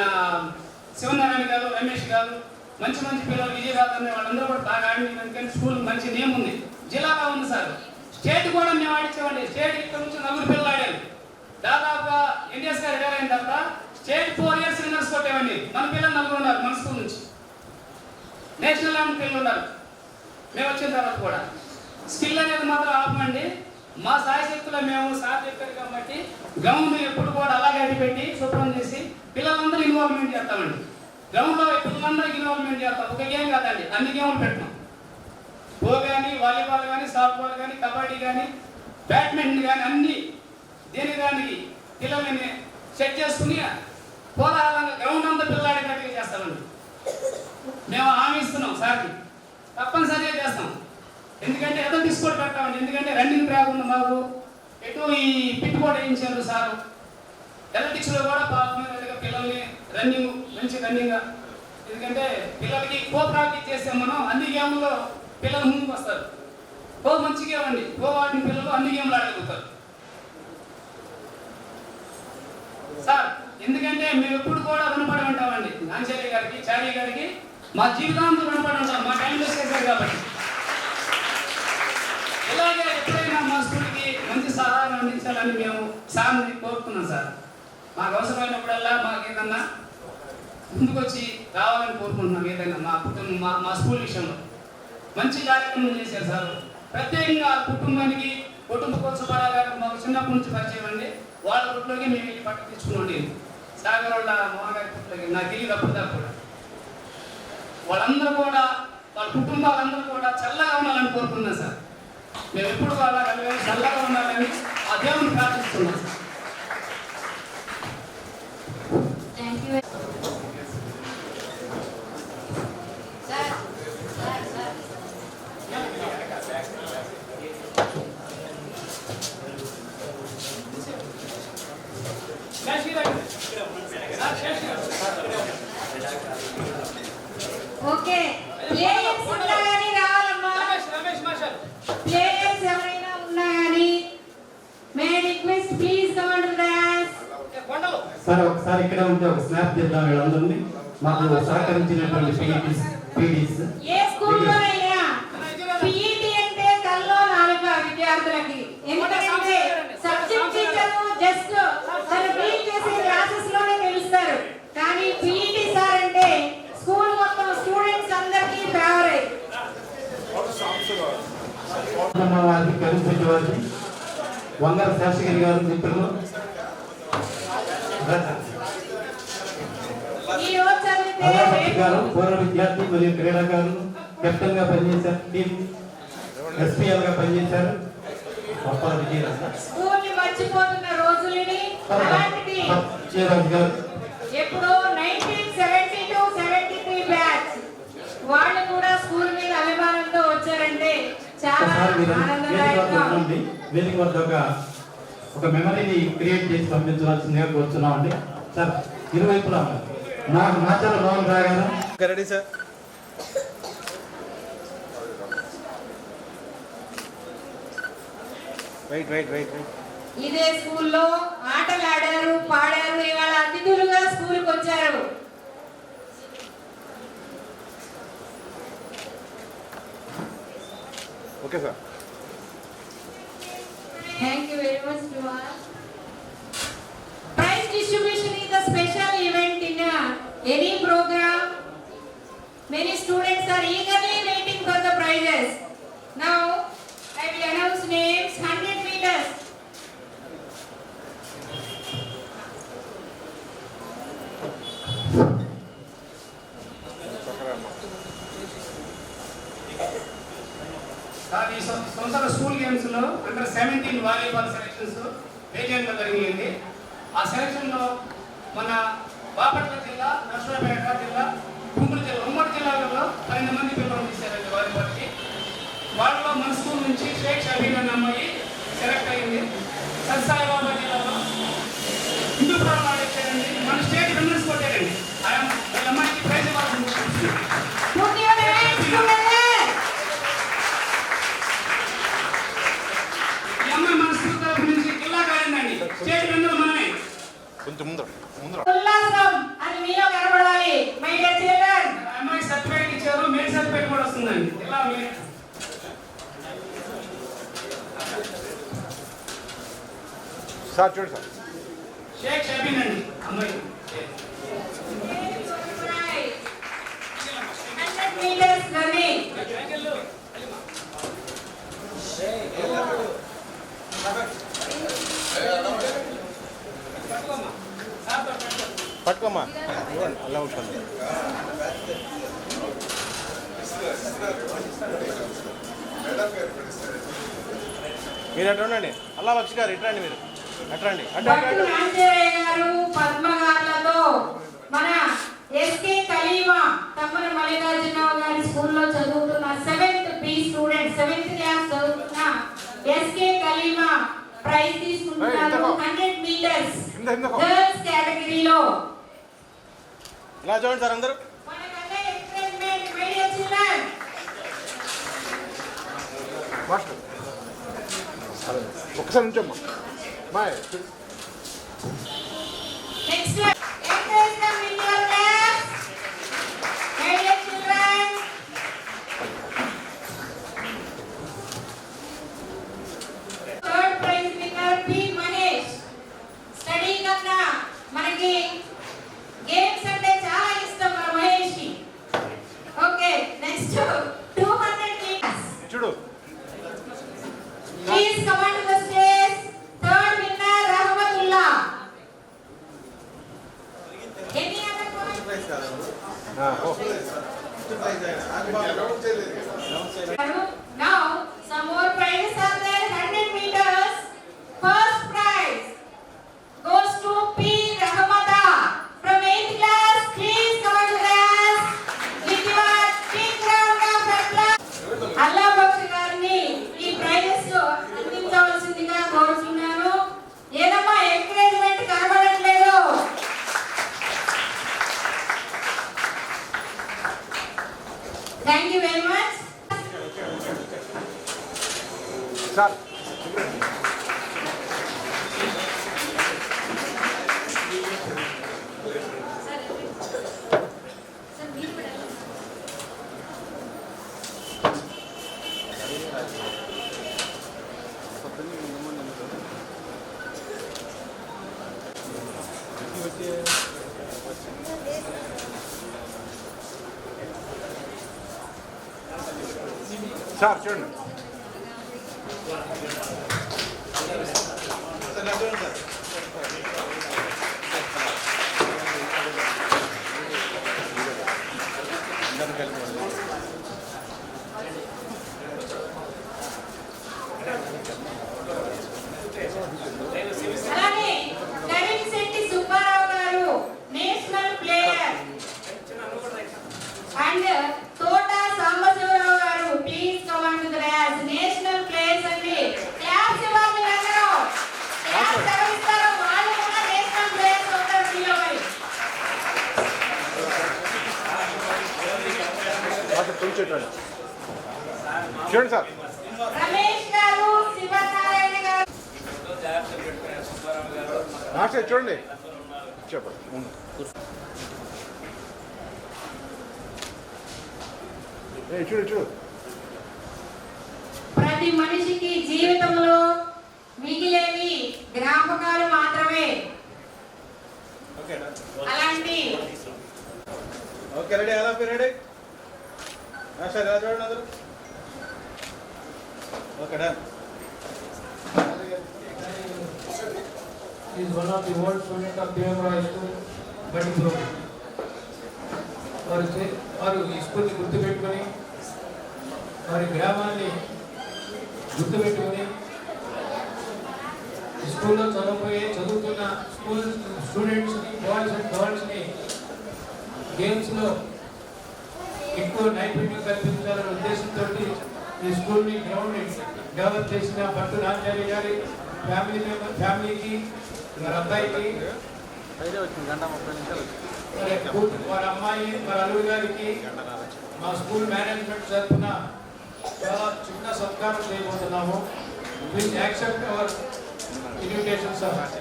S9: శివనారాయణ గారు, రమేష్ గారు, మంచి మంచి పిల్లలు, విజయరాజు వాళ్ళందరూ కూడా బాగా ఆడి, ఎందుకంటే స్కూల్ మంచి నేమ్ ఉంది, జిల్లాలో ఉంది సార్. స్టేట్ కూడా మేము ఆడించామండి. స్టేట్ ఇక్కడ నుంచి 4 పిల్లలు ఆడారు. దాదాపుగా ఎన్టీఎస్ గారు రిటైర్ అయిన తర్వాత స్టేట్ 4 ఇయర్స్ విన్నర్స్ కొట్టామండి. మన పిల్లలు 4 ఉన్నారు మన స్కూల్ నుంచి. నేషనల్ లెవెల్ పిల్లలు ఉన్నారు మేము వచ్చిన తర్వాత కూడా. స్కిల్ అనేది మాత్రం ఆపమండి. మా సాయశక్తులు మేము సార్ చెప్పారు కాబట్టి గ్రౌండ్ ఎప్పుడు కూడా అలాగే అడిపెట్టి శుభ్రం చేసి పిల్లలందరూ ఇన్వాల్వ్మెంట్ చేస్తామండి. గ్రౌండ్లో పిల్లలందరికీ ఇన్వాల్వ్మెంట్ చేస్తాం. ఒక గేమ్ కాదండి, అన్ని గేమ్లు పెట్టాం. ఖో కానీ, వాలీబాల్ కానీ, సాఫ్ట్బాల్ కానీ, కబడ్డీ కానీ, బ్యాడ్మింటన్ కానీ, అన్ని దేని దానికి పిల్లల్ని సెట్ చేసుకుని కోలాహలంగా గ్రౌండ్ అంతా పిల్లలాడేటట్టుగా చేస్తామండి. మేము హామీ ఇస్తున్నాం సార్కి, తప్పనిసరిగా చేస్తాం. ఎందుకంటే ఏదో డిస్కౌంట్ పెట్టామండి. ఎందుకంటే రన్నింగ్ ట్రాక్ ఉంది మాకు, ఎటు ఈ పిట్ కూడా వేయించారు సారు. ఎలక్ట్రిక్స్లో కూడా పాల్గొనేట్టుగా పిల్లల్ని రన్నింగ్, మంచి రన్నింగ్. ఎందుకంటే పిల్లలకి కో ప్రాక్టీస్ చేసాం మనం. అన్ని గేమ్లో పిల్లలు ముందుకు వస్తారు. కో మంచి గేమ్ అండి. కో ఆడిన పిల్లలు అన్ని గేమ్లు ఆడగలుగుతారు సార్. ఎందుకంటే మేము ఎప్పుడు కూడా రుణపడి ఉంటామండి నాంచారి గారికి, చారీ గారికి. మా జీవితాంతం రుణపడి ఉంటాం, మా టైంలో చేశారు కాబట్టి. ఇలాగే ఎప్పుడైనా మా స్కూల్కి మంచి సహాయం అందించాలని మేము సార్ని కోరుతున్నాం సార్. మాకు అవసరమైనప్పుడల్లా మాకు ఏదన్నా ముందుకొచ్చి రావాలని కోరుకుంటున్నాం. ఏదైనా మా కుటుంబం, మా స్కూల్ విషయంలో మంచి కార్యక్రమం చేశారు సార్. ప్రత్యేకంగా కుటుంబానికి కుటుంబ కోసపాల గారు మాకు చిన్నప్పటి నుంచి పరిచయం అండి. వాళ్ళ గుట్లోకి మేము వెళ్ళి పట్టు తెచ్చుకుని సాగర్ వాళ్ళ మోహగారి గుట్లోకి నాకు తెలియదు అప్పుడు కూడా. వాళ్ళందరూ కూడా, వాళ్ళ కుటుంబాలందరూ కూడా చల్లగా ఉండాలని కోరుకున్నాం సార్. మేము ఎప్పుడు వాళ్ళ చల్లగా ఉండాలని ఆ దేవుని ప్రార్థిస్తున్నాం sir.
S3: Thank you
S1: okay, players ఉన్నా కానీ రావాలమ్మా. ప్లేయర్స్ ఎవరైనా ఉన్నా కానీ may request please come to dance.
S6: Sir ఒకసారి ఇక్కడ ఉంటే ఒక స్నాప్ చేద్దాం వీళ్ళందరినీ. మాకు సహకరించినటువంటి పీడీస్
S1: ఏ స్కూల్లో అయినా పీఈటీ అంటే కల్లో నాలుక విద్యార్థులకి. ఎందుకంటే సబ్జెక్ట్ టీచర్ జస్ట్ తను టీచ్ చేసే క్లాసెస్ లోనే తెలుస్తారు. కానీ పీఈటీ సార్ అంటే స్కూల్ మొత్తం స్టూడెంట్స్ అందరికీ ఫేవరెట్.
S6: వారికి కరిపెట్టి వారికి వంగర శాస్త్రి గారు మిత్రులు,
S1: ఈ రోజు చదివితే
S6: గారు పూర్వ విద్యార్థి మరియు క్రీడాకారులు, కెప్టెన్ గా పనిచేశారు, టీమ్ ఎస్పీఎల్ గా పనిచేశారు.
S1: స్కూల్ ని మర్చిపోతున్న రోజులని అలాంటిది
S6: గారు
S1: ఎప్పుడో 1972-73 బ్యాచ్ వాళ్ళు కూడా స్కూల్ మీద అభిమానంతో వచ్చారంటే చాలా ఆనందదాయకంగా ఉంది.
S6: వేదిక వద్ద ఒక మెమరీని క్రియేట్ చేసి పంపించవలసిందిగా కోరుతున్నామండి సార్. ఇరువైపులా నాకు Macherla Mohan రాగాను
S2: ready sir. Wait.
S1: ఇదే స్కూల్లో ఆటలు ఆడారు, పాడారు. ఇవాళ అతిథులుగా స్కూల్కి వచ్చారు.
S2: Okay sir.
S1: Thank you very much to all. Prize distribution is a special event in any program. Many students are eagerly waiting for the prizes. Now, I will announce names. 100 meters.
S9: ఈ సంవత్సరం school games లో under 17 volleyball selections వేజెంట్లో జరిగింది. ఆ selection లో మన బాపట్ల జిల్లా, నర్సరావుపేట జిల్లా, గుంటూరు జిల్లా, ఉమ్మడి జిల్లాలలో 12 మంది పిల్లలు తీశారండి వాలీబాల్కి. వాళ్ళలో మన స్కూల్ నుంచి షేక్ షబీర్ అనే అమ్మాయి సెలెక్ట్ అయింది. సత్సాయిబాబా జిల్లాలో హిందూపురం ఆడేసారండి. మన స్టేట్ విన్నర్స్ కొట్టారండి. వాళ్ళ అమ్మాయికి ప్రైజ్ ఇవ్వాల్సింది.
S1: Put your hands together.
S9: State winner మనమే.
S2: కొంచెం ముందర
S1: ఉల్లాసం అది
S2: సార్ చూడండి సార్.
S9: షేక్ షబీన్ అండి అమ్మాయి.
S1: 100 meters running.
S2: పట్టుకోమ్మా ఇవ్వండి అలా ఉంటుంది. మీరు ఎట్లా ఉండండి. అల్లా బక్షి గారు ఇట్రండి, మీరు అట్రండి.
S1: భట్టు నాంజయ్య గారు పద్మ గారులతో మన ఎస్కే కలీమా తమ్మన మల్లికార్జునరావు గారి స్కూల్లో చదువుతున్న 7th B student 7th class చదువుతున్న ఎస్కే కలీమా ప్రైజ్ తీసుకుంటున్నారు. 100 meters గర్ల్స్ కేటగిరీలో.
S2: ఇలా చూడండి సార్ అందరూ.
S1: మనకన్నా encouragement my dear children.
S2: Master ఒకసారి నుంచమ్మా. Boy.
S1: Next encourage them with your class my dear children. Third prize winner P Mahesh. Study కన్నా మనకి గేమ్స్ అంటే చాలా ఇష్టం మన మహేష్ కి. Okay next 200 meters.
S2: చూడు.
S1: Please come on to the stage. Third winner Rahmatullah. Any other point? Now some more prizes are there. 100 meters. First prize goes to P Rahmata from 8th class. Please come on to the dance with your big round of applause. Allah Bakshi గారిని ఈ prices అందించవలసిందిగా కోరుతున్నాను. ఏదమ్మా encouragement కనబడట్లేదు. Thank you very much
S2: sir. Sir చూడండి.
S1: అలానే కరీంశెట్టి సుబ్బారావు గారు national player and తోట సాంబశివరావు గారు please come on to the dance. National players అండి. క్లాప్స్ ఇవ్వాలి మీరందరూ. క్లాప్స్ ఎవరిస్తారో వాళ్ళు కూడా నేషనల్ ప్లేయర్స్ అవుతారు పిల్లలు.
S2: చూడండి చూడండి సార్.
S1: రమేష్ గారు శివనారాయణ గారు.
S2: మాస్టర్ చూడండి చెప్పండి. చూడు చూడు.
S1: ప్రతి మనిషికి జీవితంలో మిగిలేవి జ్ఞాపకాలు మాత్రమే. అలాంటి
S2: ఓకే రెడీ. అలా రెడీ. మాస్టర్ ఎలా చూడండి అందరూ. Okay done.
S10: is one of the old student of PM Roy School, Badipur. వారు ఈ స్కూల్ని గుర్తుపెట్టుకొని వారి గ్రామాన్ని గుర్తుపెట్టుకొని ఈ స్కూల్లో చదువుతున్న స్కూల్ స్టూడెంట్స్ని బాయ్స్ అండ్ గర్ల్స్ని గేమ్స్లో ఎక్కువ నైపుణ్యం కల్పించాలనే ఉద్దేశంతో ఈ స్కూల్ని గ్రౌండ్ డెవలప్ చేసిన భట్టు నాంచార్య గారి ఫ్యామిలీకి వారి అబ్బాయికి వారి అమ్మాయి వారి అల్లుడు గారికి మా స్కూల్ మేనేజ్మెంట్ తరఫున చాలా చిన్న సత్కారం చేయబోతున్నాము. Please accept our invitation sir.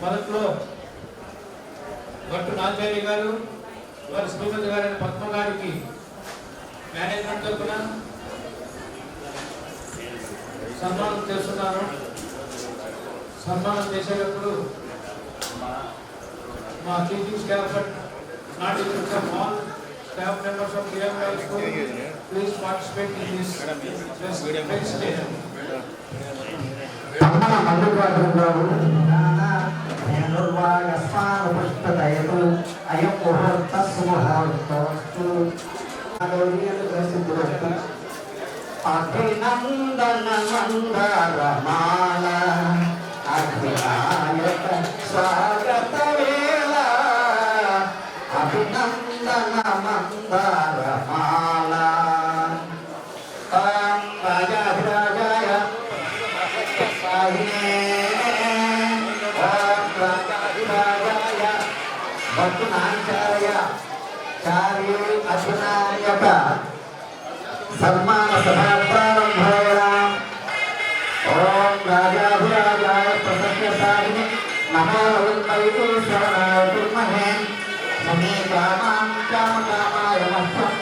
S10: మొదట్లో భట్టు నాంచార్య గారు వారి శ్రీమతి గారైన పద్మ గారికి మేనేజ్మెంట్ తరఫున సన్మానం చేస్తున్నారు. సన్మానం చేసేటప్పుడు మా teaching staff not even all staff members of DMI school, please participate in this presentation.
S6: Ammana Mallikarjuna గారు నిర్వాగస్వానుపుష్టదయతు అయం ముహూర్త సుముహూర్తోస్తు అభినందన మందరమాల అభినాయక స్వాగత వేళ అభినందన మందరమాల రాజాధిరాజాయ అర్జునాయక సన్మాన సభా ప్రారంభాయాం. ఓం రాజాధిరాజాయ ప్రసన్నసాయిని నమో వైశ్వరాయ కుర్మహే సమీకామాం కామకామాయ మహ్యం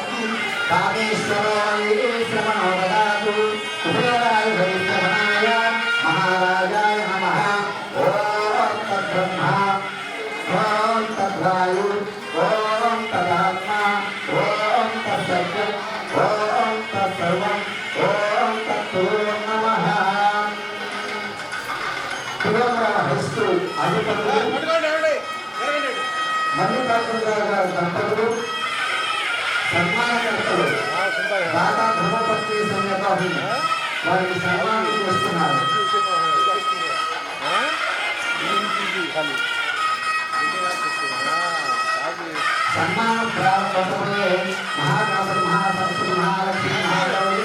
S6: కామేశ్వరాయ శ్రవణో దదాతు కుబేరాయ వైశ్వరాయ మహారాజాయ నమః. ఓం తద్బ్రహ్మ ఓం తద్వాయు ఓం తదాత్మ ఓం తత్సత్యం ఓం తత్సర్వం ఓం తత్తు నమః. తిరుమల హై స్కూల్ అధిపతులు మల్లికార్జునరావు గారి దంపతులు సన్మానకర్తలు దాదా ధర్మపత్ని సంఘపాఠి వారికి సన్మానం చేస్తున్నారు. సన్మానం ప్రారంభమయ్యే మహాగణపతి మహాసరస్వతి మహాలక్ష్మి మహాగౌరి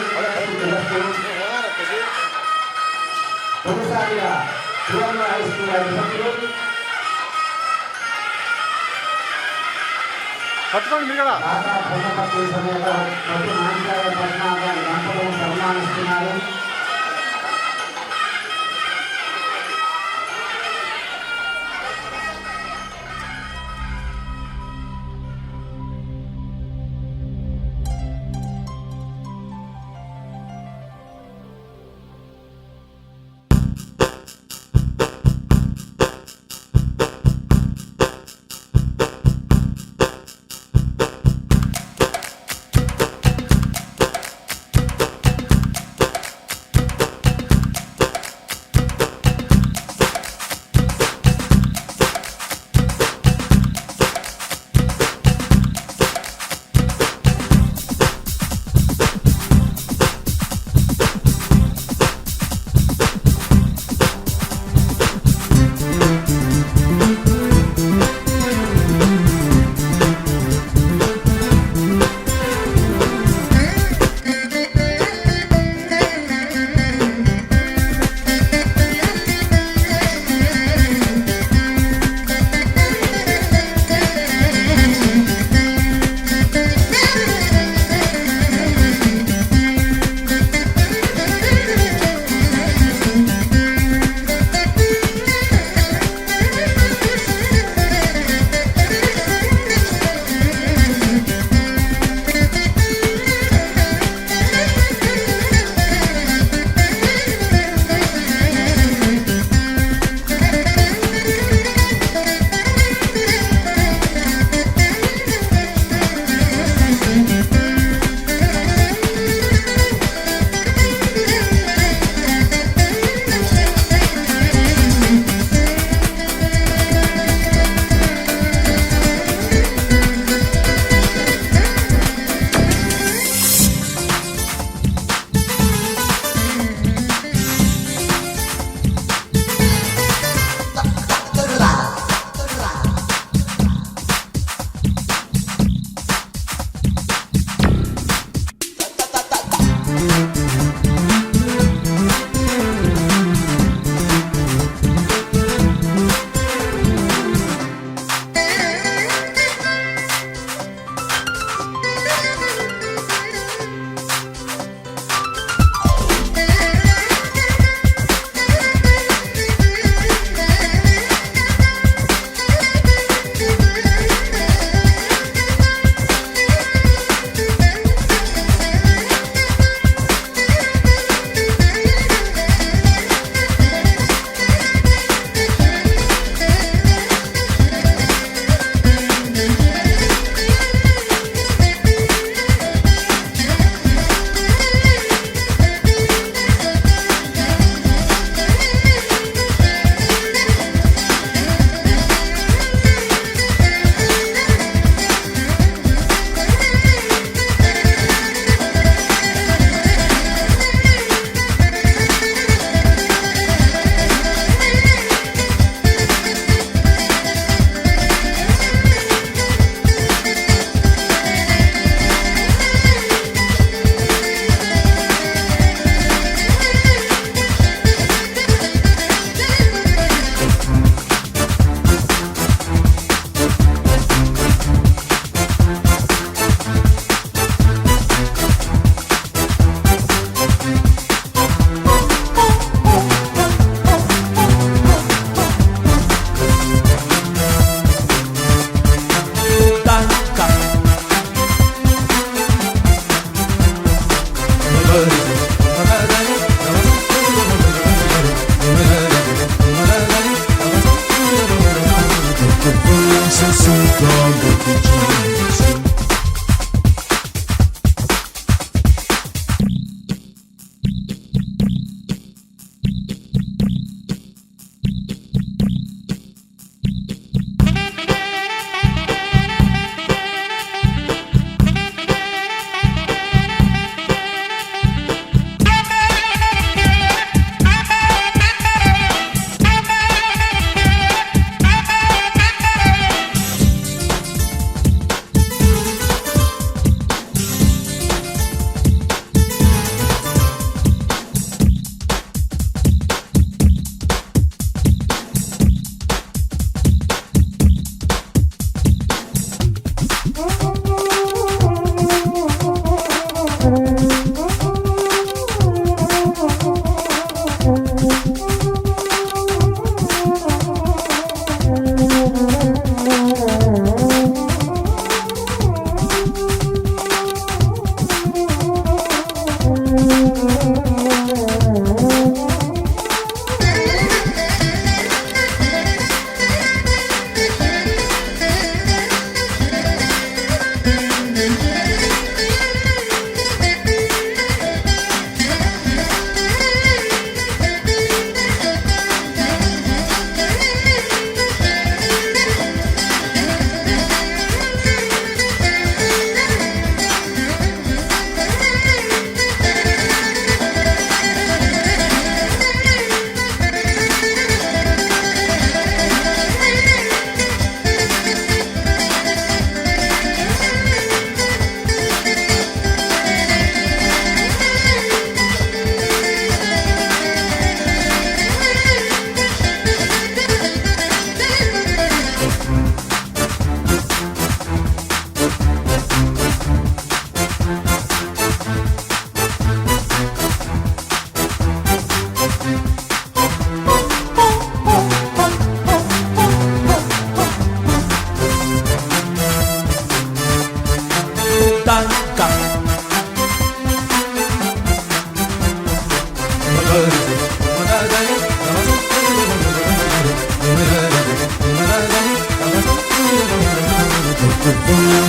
S6: తొలిసారిగా తిరుమల హై స్కూల్ అధిపతులు
S2: పట్టుకోండి మీరు కూడా
S6: దాదా ధర్మపత్ని సమేత ప్రతి నాంచార్య పద్మాగారి దంపతులను సన్మానిస్తున్నారు.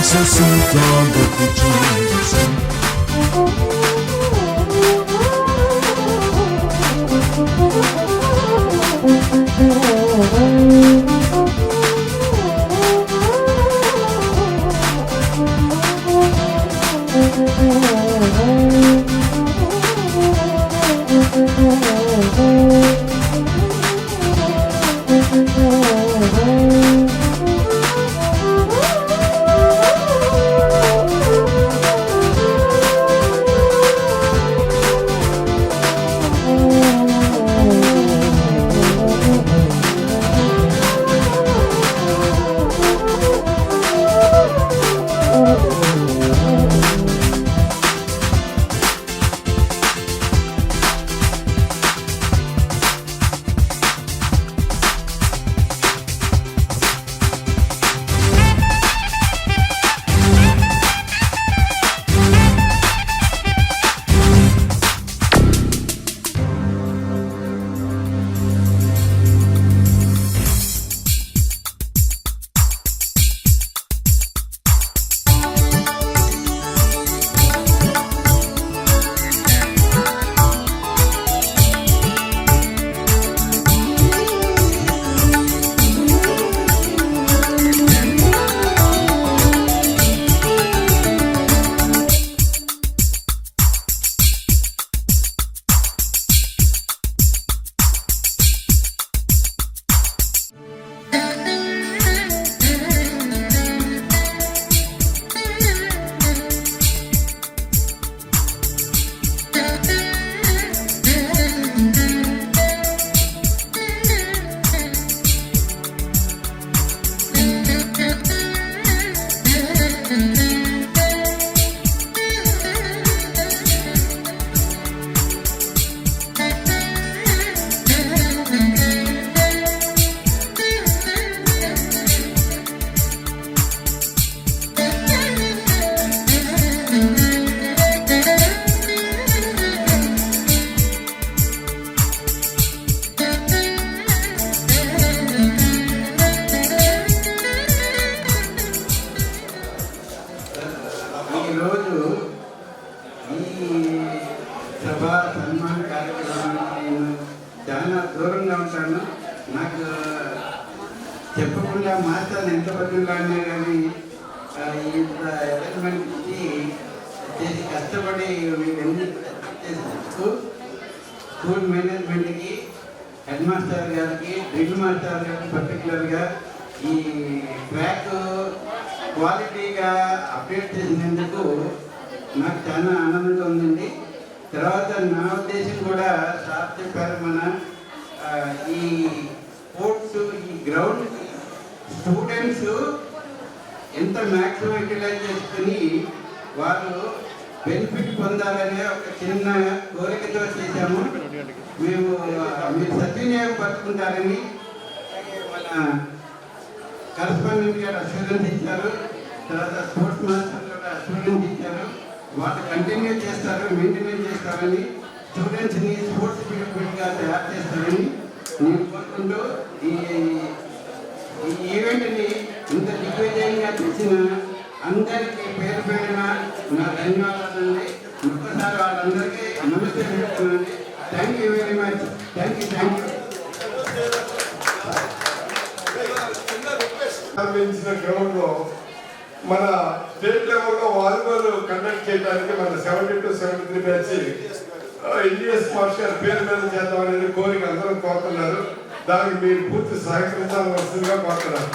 S4: So sit down with the Jesus.
S11: చెప్పకుండా మాస్టర్ని ఎంత బతుకులాడినా కానీ ఇంత అరేంజ్మెంట్ ఇచ్చి చేసి కష్టపడి వీళ్ళన్నీ స్కూల్ మేనేజ్మెంట్కి హెడ్ మాస్టర్ గారికి డ్రిల్ మాస్టర్ గారికి పర్టికులర్గా ఈ ట్రాక్ క్వాలిటీగా అప్డేట్ చేసినందుకు నాకు చాలా ఆనందంగా ఉందండి. తర్వాత నా ఉద్దేశం కూడా సార్ చెప్పారు, మన ఈ స్పోర్ట్స్ ఈ గ్రౌండ్ స్టూడెంట్స్ ఎంత మ్యాక్సిమం యూటిలైజ్ చేసుకుని వాళ్ళు బెనిఫిట్ పొందాలనే ఒక చిన్న కోరికతో చేశాము. మేము మీరు సద్వినియోగపరుచుకుంటారని మన కరస్పాండెంట్ గారు అష్యూరెన్స్ ఇచ్చారు. తర్వాత స్పోర్ట్స్ మాస్టర్ కూడా అష్యూరెన్స్ ఇచ్చారు. వాళ్ళు కంటిన్యూ చేస్తారు, మెయింటెనెన్స్ చేస్తారని, స్టూడెంట్స్ని స్పోర్ట్స్ పీరియడ్గా తయారు చేస్తారని నేను కోరుకుంటూ ఈ ఈవెంట్ని ఇంత దిగ్విజయంగా చేసిన అందరికీ పేరు పేరున నా ధన్యవాదాలండి. ఒక్కసారి వాళ్ళందరికీ నమస్తే చెప్తున్నానండి. Thank you very much. Thank you.
S12: గ్రౌండ్లో మన స్టేట్ లెవెల్లో వాలీబాల్ కండక్ట్ చేయడానికి మన 70 to 73 బ్యాచ్ ఇండియస్ మాస్టర్ పేరు మీద చేద్దాం అనేది కోరిక అందరూ కోరుతున్నారు. దానికి మీరు పూర్తి సహకరించాల్సిందిగా కోరుతున్నారు.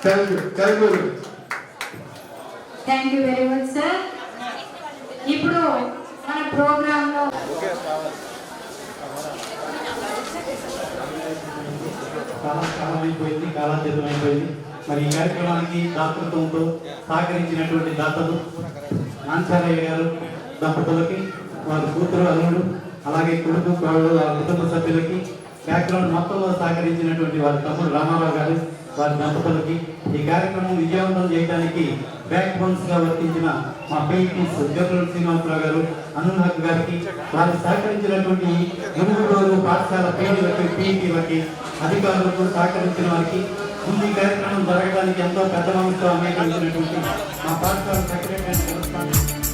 S12: Thank you.
S1: Thank you very much sir. ఇప్పుడు మన ప్రోగ్రాంలో
S6: కాలం అయిపోయింది, కాలాతీతం అయిపోయింది. మరి ఈ కార్యక్రమానికి దాతృత్వంతో సహకరించినటువంటి దాతలు నాంచారయ్య గారు దంపతులకి, వారి కూతురు అల్లుడు, అలాగే కొడుకు కోడలు, వారి కుటుంబ సభ్యులకి, బ్యాక్గ్రౌండ్ మొత్తంలో సహకరించినటువంటి వారి తమ్ముడు రామారావు గారు, వారి దంపతులకి ఈ కార్యక్రమం విజయవంతం చేయడానికి బ్యాక్ బోన్స్ గా వర్తించిన మా పీఈటీస్ జోకుల శ్రీనివాసరావు గారు, అనుల్ హక్ గారికి, వారికి సహకరించినటువంటి గురువులు పాఠశాల పీఈటీలకి, అధికారులకు సహకరించిన వారికి, ముందు ఈ కార్యక్రమం జరగడానికి ఎంతో పెద్ద మనసుతో అంగీకరించినటువంటి మా పాఠశాల సెక్రటరీ